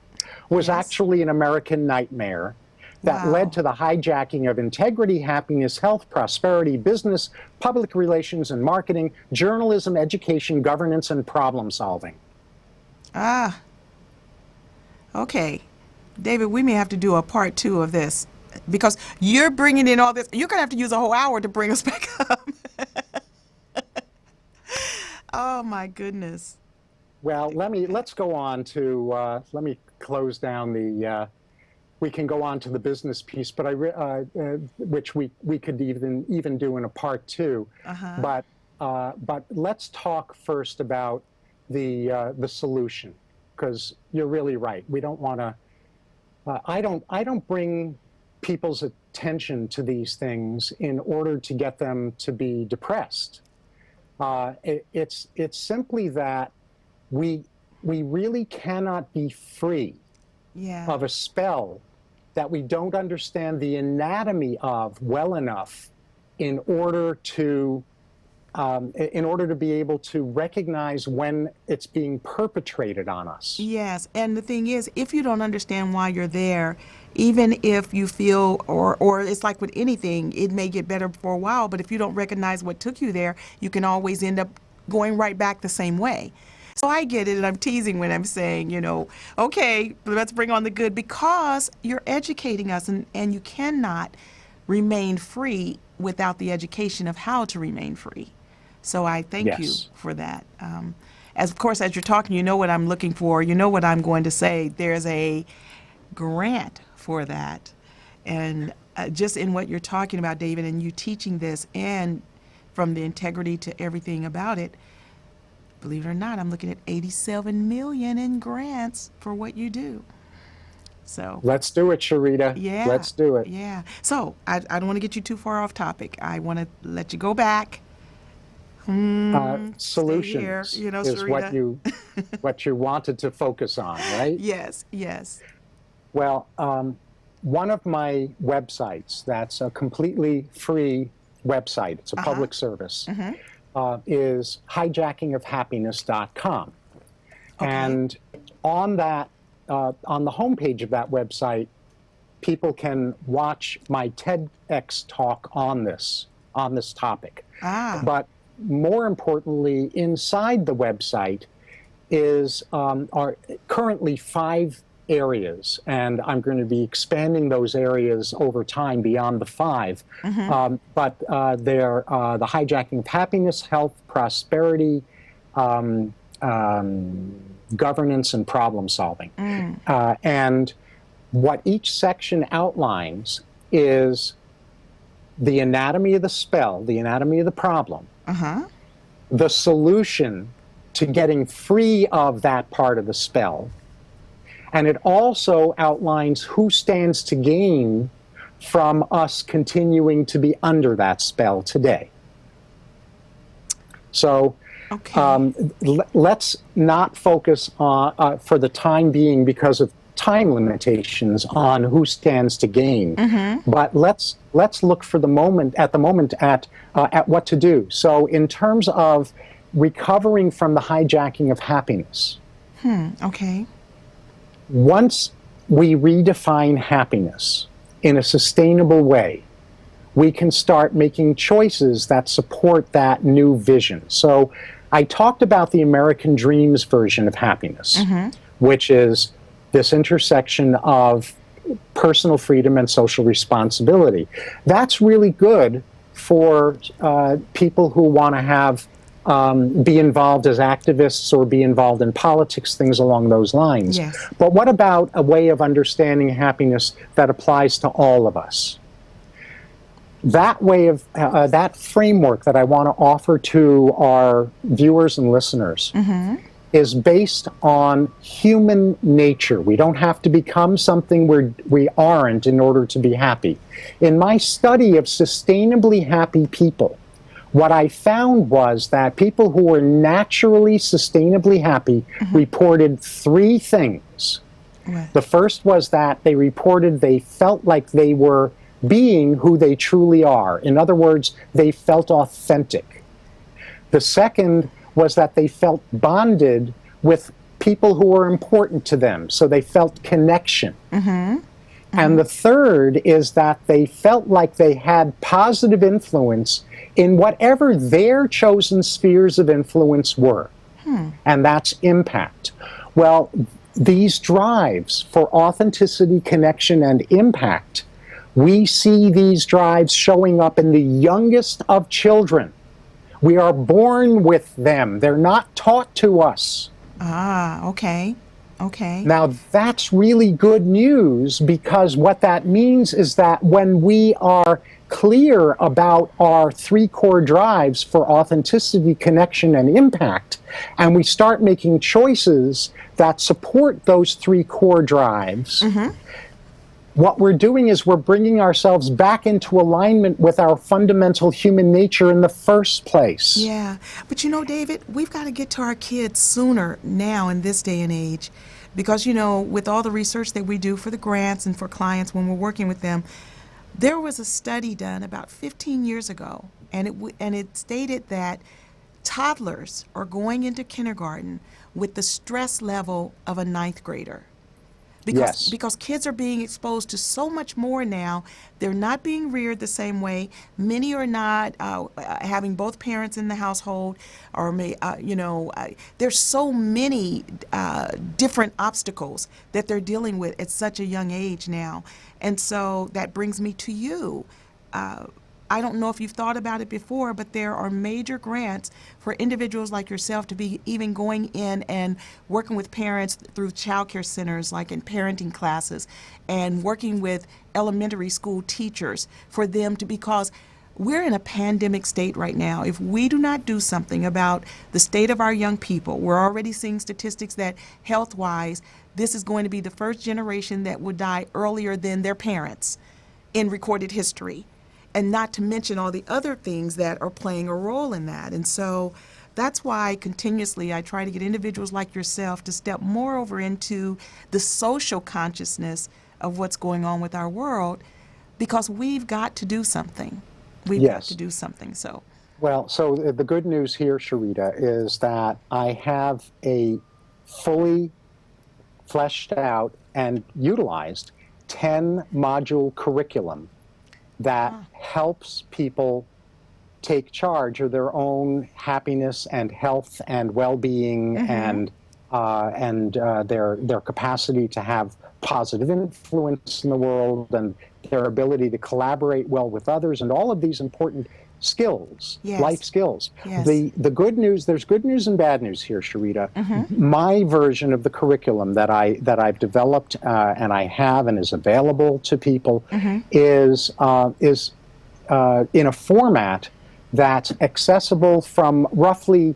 Speaker 4: was
Speaker 3: Yes.
Speaker 4: actually an American nightmare that
Speaker 3: Wow.
Speaker 4: led to the hijacking of integrity, happiness, health, prosperity, business, public relations and marketing, journalism, education, governance, and problem solving.
Speaker 3: Okay. David, we may have to do a part 2 of this because you're bringing in all this. You're going to have to use a whole hour to bring us back up. Oh, my goodness.
Speaker 4: Well, let's go on to let me close down the. We can go on to the business piece, but which we could even do in a part 2. But let's talk first about the solution, because you're really right. We don't want to. I don't bring people's attention to these things in order to get them to be depressed. It's simply that we really cannot be free of a spell that we don't understand the anatomy of well enough in order to be able to recognize when it's being perpetrated on us.
Speaker 3: Yes, and the thing is, if you don't understand why you're there, even if you feel, or it's like with anything, it may get better for a while, but if you don't recognize what took you there, you can always end up going right back the same way. So I get it, and I'm teasing when I'm saying, okay, let's bring on the good, because you're educating us, and you cannot remain free without the education of how to remain free. So I thank you for that. Of course, as you're talking, you know what I'm looking for. You know what I'm going to say. There's a grant for that. And just in what you're talking about, David, and you teaching this, and from the integrity to everything about it, believe it or not, I'm looking at $87 million in grants for what you do. So
Speaker 4: let's do it, Sharita.
Speaker 3: Yeah,
Speaker 4: let's do it.
Speaker 3: Yeah. So I don't want to get you too far off topic. I want to let you go back.
Speaker 4: Solutions
Speaker 3: here,
Speaker 4: is
Speaker 3: Sharita.
Speaker 4: what you wanted to focus on, right?
Speaker 3: Yes, yes.
Speaker 4: Well, one of my websites that's a completely free website, it's a public service, is hijackingofhappiness.com.
Speaker 3: Okay.
Speaker 4: And on that, on the homepage of that website, people can watch my TEDx talk on this topic. But more importantly, inside the website are currently 5 areas, and I'm going to be expanding those areas over time beyond the 5. But they're the hijacking of happiness, health, prosperity, governance, and problem solving. And what each section outlines is the anatomy of the spell, the anatomy of the problem, the solution to getting free of that part of the spell, and it also outlines who stands to gain from us continuing to be under that spell today. So let's not focus on, for the time being, because of time limitations, on who stands to gain, but let's look for the moment at what to do. So in terms of recovering from the hijacking of happiness, once we redefine happiness in a sustainable way, we can start making choices that support that new vision. So I talked about the American Dream's version of happiness, which is this intersection of personal freedom and social responsibility. That's really good for people who want to have be involved as activists or be involved in politics, things along those lines.
Speaker 3: Yes.
Speaker 4: But what about a way of understanding happiness that applies to all of us? That way of that framework that I want to offer to our viewers and listeners is based on human nature. We don't have to become something we aren't in order to be happy. In my study of sustainably happy people, what I found was that people who were naturally sustainably happy reported 3 things. The first was that they reported they felt like they were being who they truly are. In other words, they felt authentic. The second was that they felt bonded with people who were important to them, so they felt connection. And the third is that they felt like they had positive influence in whatever their chosen spheres of influence were. And that's impact. Well, these drives for authenticity, connection, and impact, we see these drives showing up in the youngest of children. We are born with them. They're not taught to us.
Speaker 3: Okay.
Speaker 4: Now, that's really good news, because what that means is that when we are clear about our 3 core drives for authenticity, connection, and impact, and we start making choices that support those 3 core drives, what we're doing is we're bringing ourselves back into alignment with our fundamental human nature in the first place.
Speaker 3: Yeah, but you know, David, we've got to get to our kids sooner now in this day and age, because you know, with all the research that we do for the grants and for clients when we're working with them, there was a study done about 15 years ago, and it stated that toddlers are going into kindergarten with the stress level of a ninth grader.
Speaker 4: Yes.
Speaker 3: Because kids are being exposed to so much more now. They're not being reared the same way. Many are not having both parents in the household, or there's so many different obstacles that they're dealing with at such a young age now. And so that brings me to you. I don't know if you've thought about it before, but there are major grants for individuals like yourself to be even going in and working with parents through child care centers, like in parenting classes, and working with elementary school teachers for them to, because we're in a pandemic state right now. If we do not do something about the state of our young people, we're already seeing statistics that health-wise, this is going to be the first generation that will die earlier than their parents in recorded history. And not to mention all the other things that are playing a role in that. And so that's why continuously I try to get individuals like yourself to step more over into the social consciousness of what's going on with our world, because we've got to do something. We've got to do something. So,
Speaker 4: well, so the good news here, Sharita, is that I have a fully fleshed out and utilized 10-module curriculum that helps people take charge of their own happiness and health and well-being and their capacity to have positive influence in the world and their ability to collaborate well with others and all of these important skills, life skills. The good news, there's good news and bad news here, Sharita. My version of the curriculum that I've developed and I have and is available to people is in a format that's accessible from roughly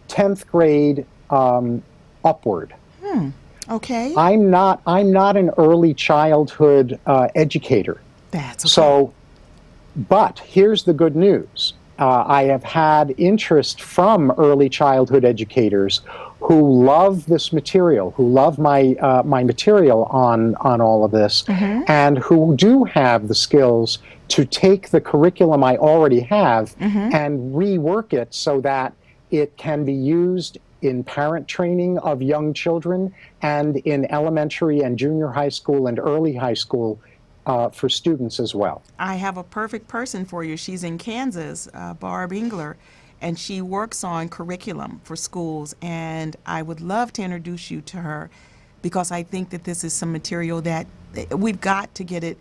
Speaker 4: 10th grade upward.
Speaker 3: Okay.
Speaker 4: I'm not an early childhood educator.
Speaker 3: That's okay.
Speaker 4: So, but here's the good news. I have had interest from early childhood educators who love this material, who love my my material on all of this, and who do have the skills to take the curriculum I already have and rework it so that it can be used in parent training of young children and in elementary and junior high school and early high school for students as well.
Speaker 3: I have a perfect person for you. She's in Kansas, Barb Engler, and she works on curriculum for schools, and I would love to introduce you to her, because I think that this is some material that we've got to get it,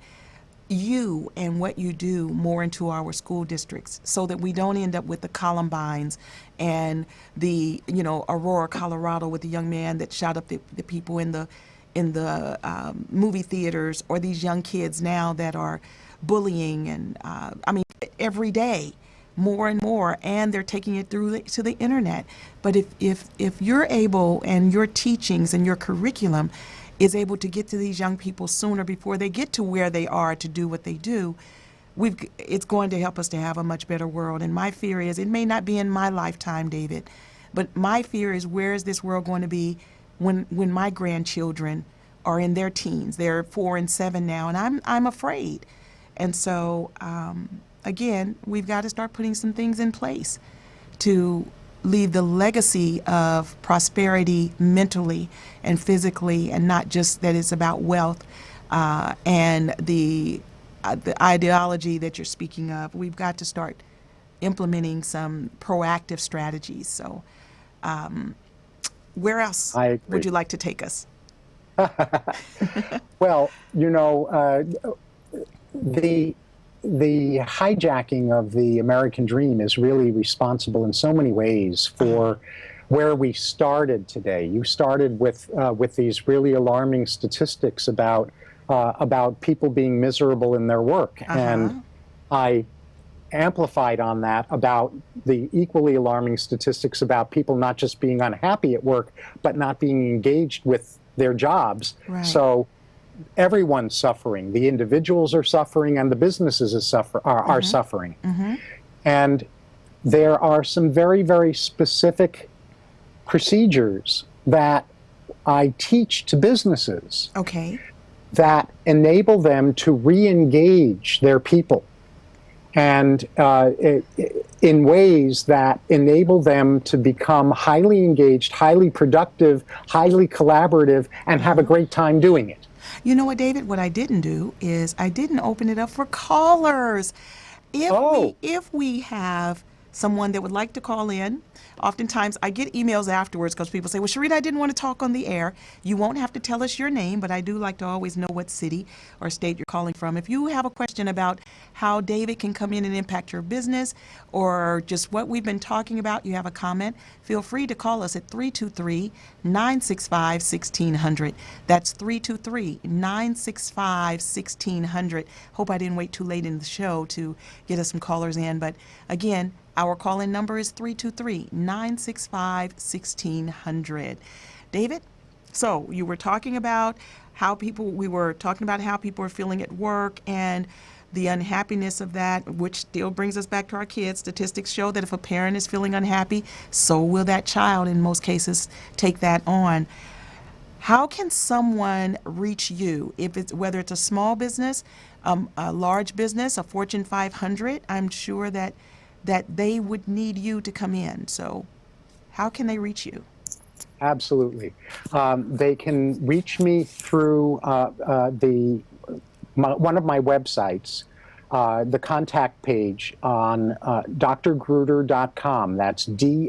Speaker 3: you and what you do, more into our school districts, so that we don't end up with the Columbines and the, Aurora, Colorado, with the young man that shot up the people in the movie theaters, or these young kids now that are bullying and every day more and more, and they're taking it through to the internet. But if you're able, and your teachings and your curriculum is able to get to these young people sooner before they get to where they are to do what they do, it's going to help us to have a much better world. And my fear is, it may not be in my lifetime, David, but my fear is, where is this world going to be when my grandchildren are in their teens? They're 4 and 7 now, and I'm afraid. And so again, we've got to start putting some things in place to leave the legacy of prosperity mentally and physically, and not just that it's about wealth and the ideology that you're speaking of. We've got to start implementing some proactive strategies. So where else would you like to take us?
Speaker 4: Well, the hijacking of the American dream is really responsible in so many ways for where we started today. You started with these really alarming statistics about people being miserable in their work, and I amplified on that about the equally alarming statistics about people not just being unhappy at work, but not being engaged with their jobs.
Speaker 3: Right.
Speaker 4: So everyone's suffering. The individuals are suffering, and the businesses are suffering. And there are some very, very specific procedures that I teach to businesses
Speaker 3: Okay.
Speaker 4: that enable them to re-engage their people, and in ways that enable them to become highly engaged, highly productive, highly collaborative, and have a great time doing it.
Speaker 3: You know what, David? What I didn't do is I didn't open it up for callers. If we have someone that would like to call in, oftentimes I get emails afterwards because people say, well, Sharita, I didn't want to talk on the air. You won't have to tell us your name, but I do like to always know what city or state you're calling from. If you have a question about how David can come in and impact your business, or just what we've been talking about, you have a comment, feel free to call us at 323-965-1600. That's 323-965-1600. Hope I didn't wait too late in the show to get us some callers in, but again, our call-in number is 323-965-1600. David, so you were talking about how people are feeling at work and the unhappiness of that, which still brings us back to our kids. Statistics show that if a parent is feeling unhappy, so will that child in most cases take that on. How can someone reach you, whether it's a small business, a large business, a Fortune 500? I'm sure that they would need you to come in. So how can they reach you?
Speaker 4: Absolutely. They can reach me through one of my websites, the contact page on drgrudder.com. That's DRGRUD,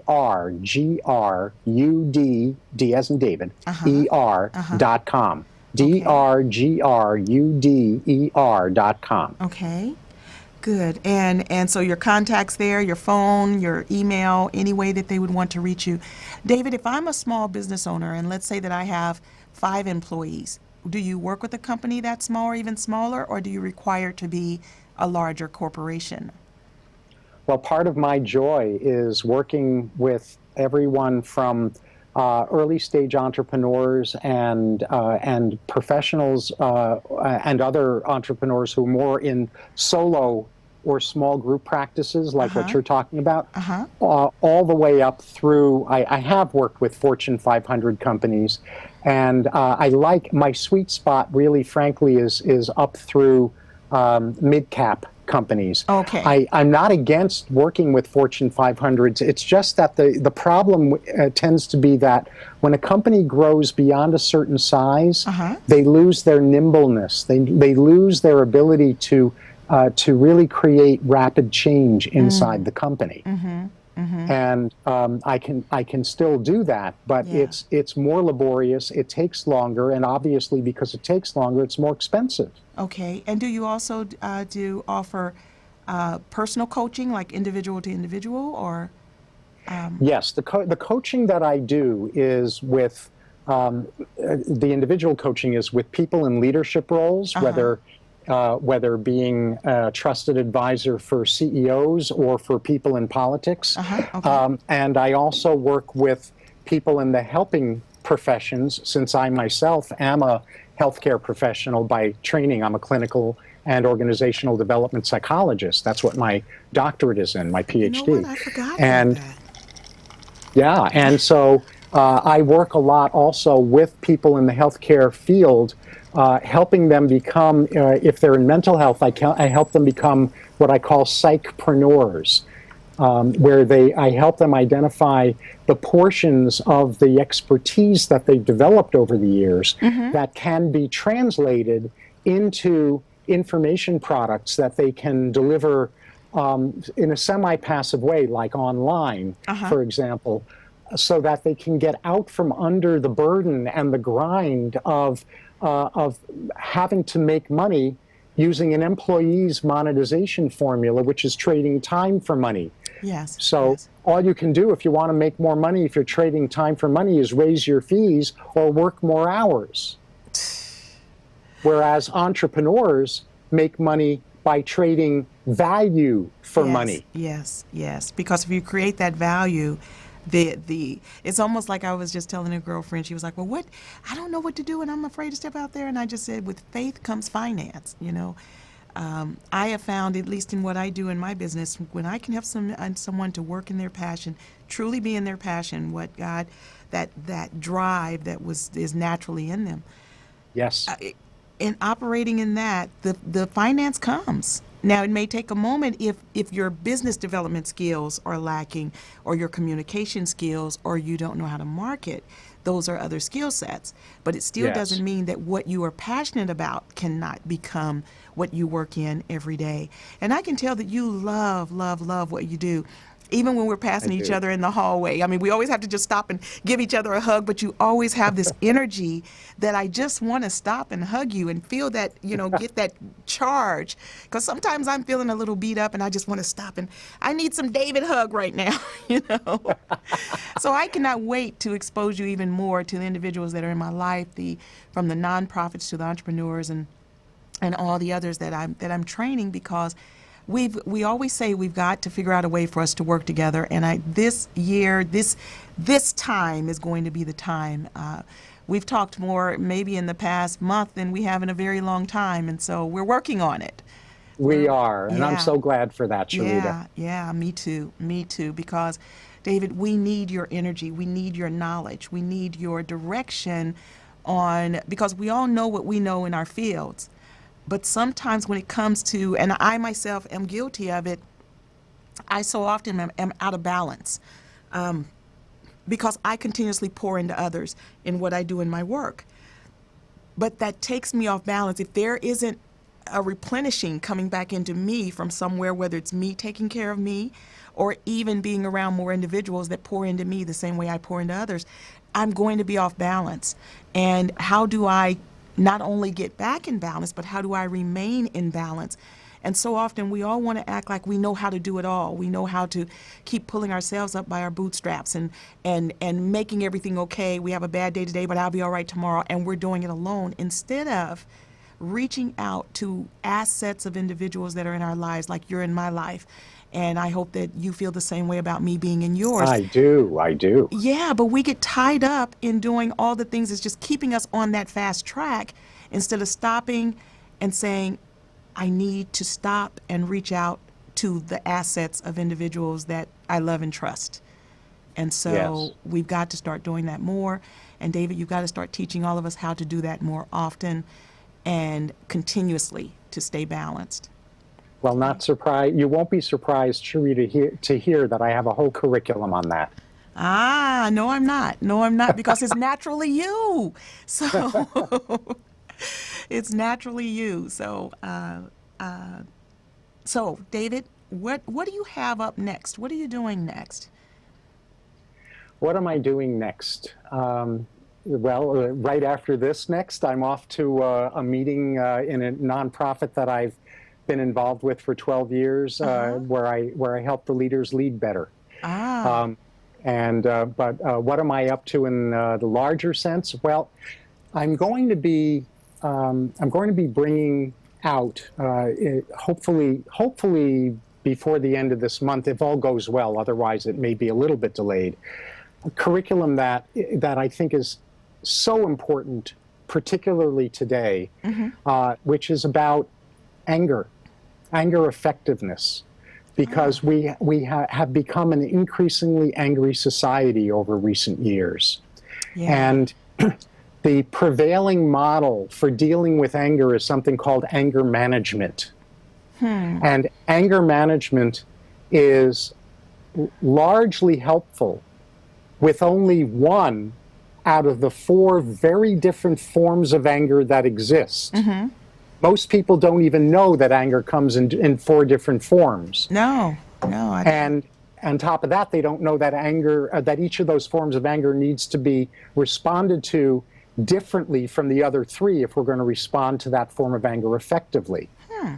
Speaker 4: D as in David, ER.com. DRGRUDER.com.
Speaker 3: Okay. Good. And so your contacts there, your phone, your email, any way that they would want to reach you. David, if I'm a small business owner and let's say that I have 5 employees, do you work with a company that's small or even smaller, or do you require to be a larger corporation?
Speaker 4: Well, part of my joy is working with everyone from early stage entrepreneurs and professionals and other entrepreneurs who are more in solo or small group practices like what you're talking about, all the way up through, I have worked with Fortune 500 companies, and I like, my sweet spot really frankly is up through mid-cap companies.
Speaker 3: Okay.
Speaker 4: I'm not against working with Fortune 500s. It's just that the problem tends to be that when a company grows beyond a certain size, they lose their nimbleness. They lose their ability to really create rapid change inside the company. And I can still do that, but it's more laborious. It takes longer, and obviously because it takes longer, it's more expensive.
Speaker 3: Okay. And do you also offer personal coaching, like individual to individual, or?
Speaker 4: Yes, the coaching that I do is with the individual coaching is with people in leadership roles, whether being a trusted advisor for CEOs or for people in politics. And I also work with people in the helping professions, since I myself am a healthcare professional by training. I'm a clinical and organizational development psychologist. That's what my doctorate is in, my PhD.
Speaker 3: You know what? I forgot about that.
Speaker 4: Yeah, and so I work a lot also with people in the healthcare field, helping them become, if they're in mental health, I help them become what I call psychpreneurs, where I help them identify the portions of the expertise that they've developed over the years that can be translated into information products that they can deliver in a semi-passive way, like online, for example, so that they can get out from under the burden and the grind of having to make money using an employee's monetization formula, which is trading time for money.
Speaker 3: Yes.
Speaker 4: So all you can do if you want to make more money, if you're trading time for money, is raise your fees or work more hours. Whereas entrepreneurs make money by trading value for money.
Speaker 3: Yes, yes. Because if you create that value, It's almost like I was just telling a girlfriend. She was like, well, what, I don't know what to do and I'm afraid to step out there. And I just said, with faith comes finance, you know. I have found, at least in what I do in my business, when I can help someone to work in their passion, truly be in their passion, what God, that drive that is naturally in them,
Speaker 4: Yes.
Speaker 3: in operating in that, the finance comes. Now, it may take a moment if your business development skills are lacking, or your communication skills, or you don't know how to market. Those are other skill sets. But it still
Speaker 4: Yes.
Speaker 3: doesn't mean that what you are passionate about cannot become what you work in every day. And I can tell that you love, love, love what you do. Even when we're passing
Speaker 4: I
Speaker 3: each
Speaker 4: do.
Speaker 3: other in the hallway. I mean, we always have to just stop and give each other a hug, but you always have this energy that I just want to stop and hug you and feel that, you know, get that charge. Because sometimes I'm feeling a little beat up and I just want to stop and I need some David hug right now, you know. So I cannot wait to expose you even more to the individuals that are in my life, from the nonprofits to the entrepreneurs and all the others that I'm training, because we always say we've got to figure out a way for us to work together. And this year, this time is going to be the time. We've talked more maybe in the past month than we have in a very long time, and so we're working on it.
Speaker 4: We are, and I'm
Speaker 3: Yeah.
Speaker 4: so glad for that, Sharita.
Speaker 3: Yeah, me too, because David, we need your energy, we need your knowledge, we need your direction because we all know what we know in our fields. But sometimes when it comes to, and I myself am guilty of it, I so often am out of balance, because I continuously pour into others in what I do in my work. But that takes me off balance. If there isn't a replenishing coming back into me from somewhere, whether it's me taking care of me or even being around more individuals that pour into me the same way I pour into others, I'm going to be off balance. And how do I not only get back in balance, but how do I remain in balance? And so often we all want to act like we know how to do it all. We know how to keep pulling ourselves up by our bootstraps and making everything okay. We have a bad day today, but I'll be all right tomorrow. And we're doing it alone instead of reaching out to assets of individuals that are in our lives, like you're in my life. And I hope that you feel the same way about me being in yours.
Speaker 4: I do.
Speaker 3: Yeah, but we get tied up in doing all the things that's just keeping us on that fast track instead of stopping and saying, I need to stop and reach out to the assets of individuals that I love and trust. And so
Speaker 4: Yes.
Speaker 3: we've got to start doing that more. And David, you've got to start teaching all of us how to do that more often and continuously to stay balanced.
Speaker 4: Well, not surprised. You won't be surprised, Sharita, to hear that I have a whole curriculum on that.
Speaker 3: No, I'm not. No, I'm not, because it's naturally you. So it's naturally you. So, David, what do you have up next? What are you doing next?
Speaker 4: What am I doing next? Right after this next, I'm off to a meeting in a nonprofit that I've been involved with for 12 years, where I help the leaders lead better. But what am I up to in the larger sense? Well, I'm going to be bringing out, hopefully before the end of this month, if all goes well. Otherwise, it may be a little bit delayed. A curriculum that I think is so important, particularly today, which is about anger effectiveness, because we have become an increasingly angry society over recent years.
Speaker 3: Yeah.
Speaker 4: And the prevailing model for dealing with anger is something called anger management. And anger management is largely helpful with only one out of the 4 very different forms of anger that exist. Most people don't even know that anger comes in 4 different forms.
Speaker 3: No.
Speaker 4: And on top of that, they don't know that that each of those forms of anger needs to be responded to differently from the other 3 if we're going to respond to that form of anger effectively.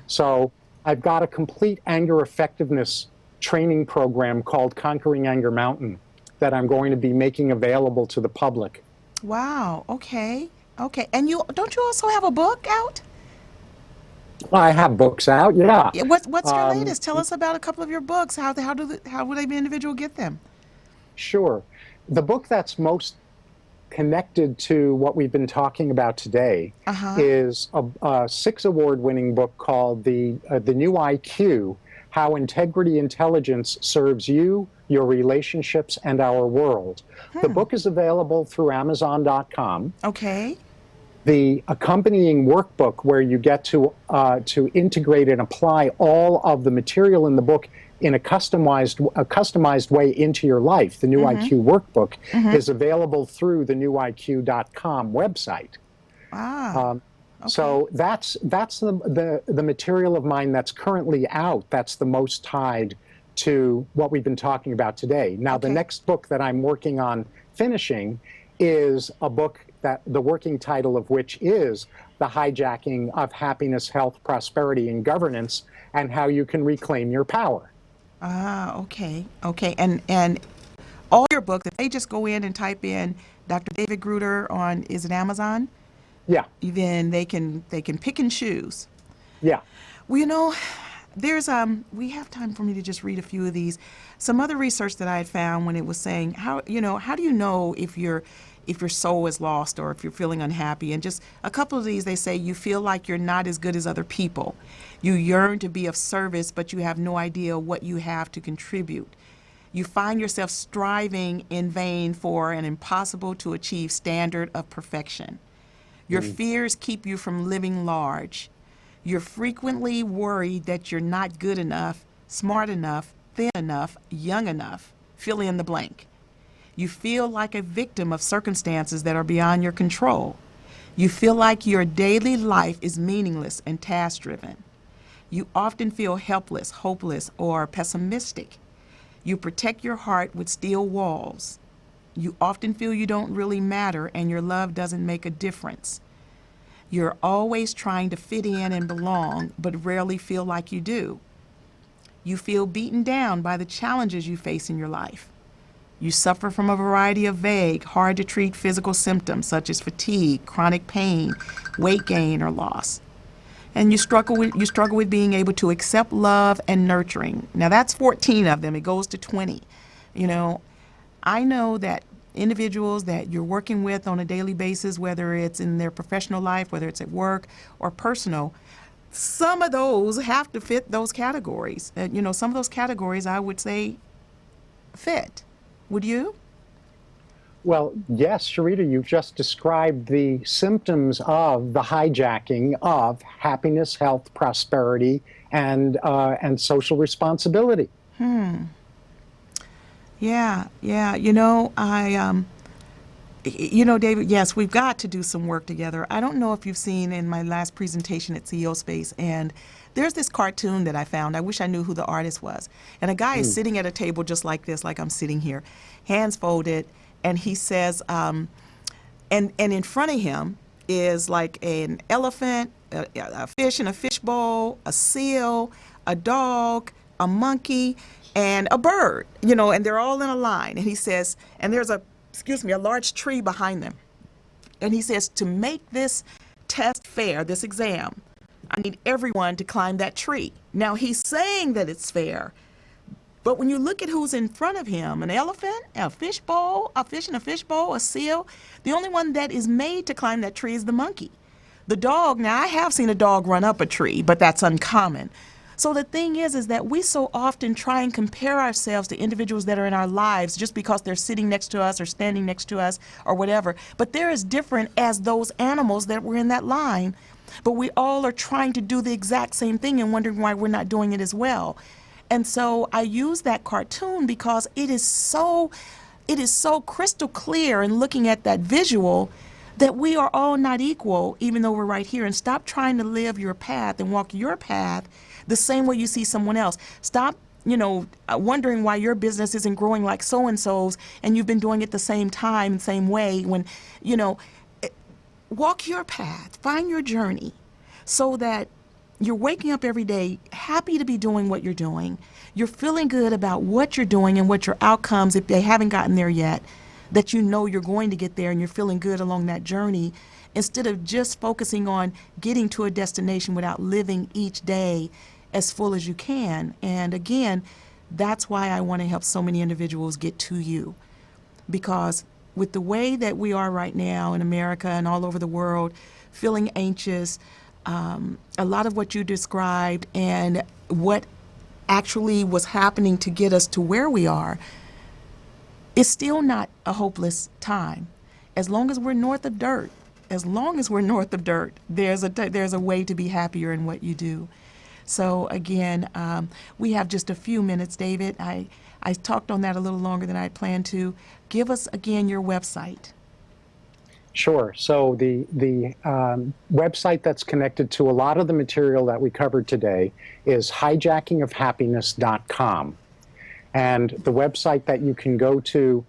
Speaker 4: So I've got a complete anger effectiveness training program called Conquering Anger Mountain that I'm going to be making available to the public.
Speaker 3: Wow. Okay. And don't you also have a book out?
Speaker 4: I have books out, yeah.
Speaker 3: What's your latest? Tell us about a couple of your books. How would an individual get them?
Speaker 4: Sure. The book that's most connected to what we've been talking about today is a six award-winning book called The New IQ: How Integrity Intelligence Serves You, Your Relationships, and Our World. The book is available through Amazon.com.
Speaker 3: Okay.
Speaker 4: The accompanying workbook, where you get to integrate and apply all of the material in the book in a customized way into your life, the New IQ workbook, is available through the newiq.com website.
Speaker 3: Okay.
Speaker 4: So that's the material of mine that's currently out. That's the most tied to what we've been talking about today. Now, the next book that I'm working on finishing is a book that the working title of which is The Hijacking of Happiness, Health, Prosperity, and Governance, and How You Can Reclaim Your Power.
Speaker 3: Okay. And all your books, if they just go in and type in Dr. David Gruder on, is it Amazon?
Speaker 4: Yeah.
Speaker 3: Then they can pick and choose.
Speaker 4: Yeah.
Speaker 3: Well, you know, there's we have time for me to just read a few of these. Some other research that I had found when it was saying how do you know if your soul is lost or if you're feeling unhappy, and just a couple of these, they say you feel like you're not as good as other people. You yearn to be of service, but you have no idea what you have to contribute. You find yourself striving in vain for an impossible to achieve standard of perfection. Your fears keep you from living large. You're frequently worried that you're not good enough, smart enough, thin enough, young enough. Fill in the blank. You feel like a victim of circumstances that are beyond your control. You feel like your daily life is meaningless and task-driven. You often feel helpless, hopeless, or pessimistic. You protect your heart with steel walls. You often feel you don't really matter and your love doesn't make a difference. You're always trying to fit in and belong, but rarely feel like you do. You feel beaten down by the challenges you face in your life. You suffer from a variety of vague, hard-to-treat physical symptoms such as fatigue, chronic pain, weight gain, or loss. And you struggle with being able to accept love and nurturing. Now that's 14 of them. It goes to 20. You know, I know that individuals that you're working with on a daily basis, whether it's in their professional life, whether it's at work or personal, some of those have to fit those categories. Some of those categories I would say fit. Would you?
Speaker 4: Well, yes, Sharita, you've just described the symptoms of the hijacking of happiness, health, prosperity, and social responsibility.
Speaker 3: Yeah. David, yes, we've got to do some work together. I don't know if you've seen in my last presentation at CEO Space, and there's this cartoon that I found. I wish I knew who the artist was. And a guy is sitting at a table just like this, like I'm sitting here, hands folded, and he says, and in front of him is like an elephant, a fish in a fishbowl, a seal, a dog, a monkey, and a bird, and they're all in a line. And he says, and there's a large tree behind them. And he says, to make this test fair, this exam, I need everyone to climb that tree. Now, he's saying that it's fair, but when you look at who's in front of him, an elephant, a fishbowl, a fish in a fishbowl, a seal, the only one that is made to climb that tree is the monkey. The dog, now I have seen a dog run up a tree, but that's uncommon. So the thing is that we so often try and compare ourselves to individuals that are in our lives just because they're sitting next to us or standing next to us or whatever. But they're as different as those animals that were in that line. But we all are trying to do the exact same thing and wondering why we're not doing it as well. And so I use that cartoon because it is so crystal clear in looking at that visual that we are all not equal, even though we're right here. And stop trying to live your path and walk your path the same way you see someone else. Stop, wondering why your business isn't growing like so-and-so's and you've been doing it the same time, same way, when, walk your path, find your journey so that you're waking up every day happy to be doing what you're doing. You're feeling good about what you're doing and what your outcomes, if they haven't gotten there yet, that you're going to get there and you're feeling good along that journey, instead of just focusing on getting to a destination without living each day as full as you can. And again, That's why I want to help so many individuals get to you. Because with the way that we are right now in America and all over the world, feeling anxious, a lot of what you described and what actually was happening to get us to where we are, it's still not a hopeless time. As long as we're north of dirt, there's a way to be happier in what you do. So again, we have just a few minutes, David. I talked on that a little longer than I had planned to. Give us again your website.
Speaker 4: Sure. So the website that's connected to a lot of the material that we covered today is hijackingofhappiness.com. And the website that you can go to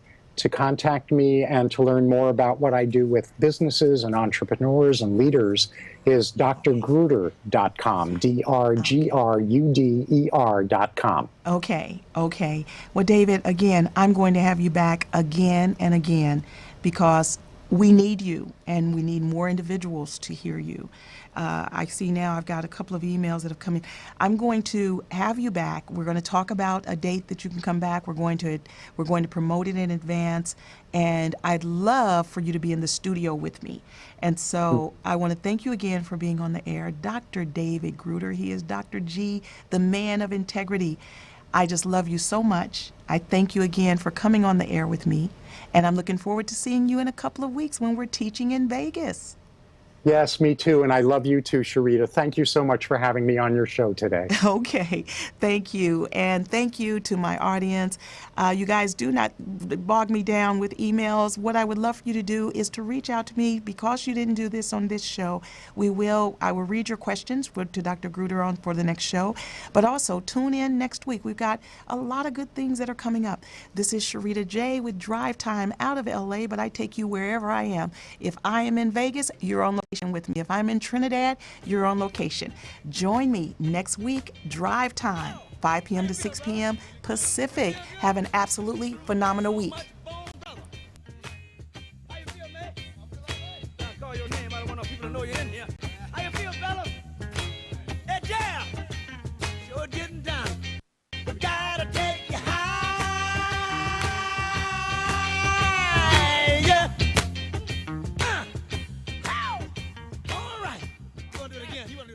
Speaker 4: contact me and to learn more about what I do with businesses and entrepreneurs and leaders is drgruder.com, drgruder.com.
Speaker 3: Okay. Well, David, again, I'm going to have you back again and again because we need you and we need more individuals to hear you. I see now I've got a couple of emails that have come in. I'm going to have you back. We're going to talk about a date that you can come back. We're going to promote it in advance, and I'd love for you to be in the studio with me. And so I want to thank you again for being on the air, Dr. David Gruder. He is Dr. G, the man of integrity. I just love you so much. I thank you again for coming on the air with me, and I'm looking forward to seeing you in a couple of weeks when we're teaching in Vegas.
Speaker 4: Yes, me too. And I love you too, Sharita. Thank you so much for having me on your show today.
Speaker 3: Okay. Thank you. And thank you to my audience. You guys do not bog me down with emails. What I would love for you to do is to reach out to me because you didn't do this on this show. I will read your questions to Dr. Gruder on for the next show. But also tune in next week. We've got a lot of good things that are coming up. This is Sharita J with Drive Time out of LA, but I take you wherever I am. If I am in Vegas, you're on location with me. If I'm in Trinidad, you're on location. Join me next week, Drive Time, 5 p.m. to 6 p.m. Pacific. Have an absolutely phenomenal week.
Speaker 1: How you feel, man? I call your name. I don't want no people to know you're in here. How you feel, fellas? Hey, Jam! Sure getting down. We gotta take you high. Yeah. All right. I'm gonna do it again. You wanna do it?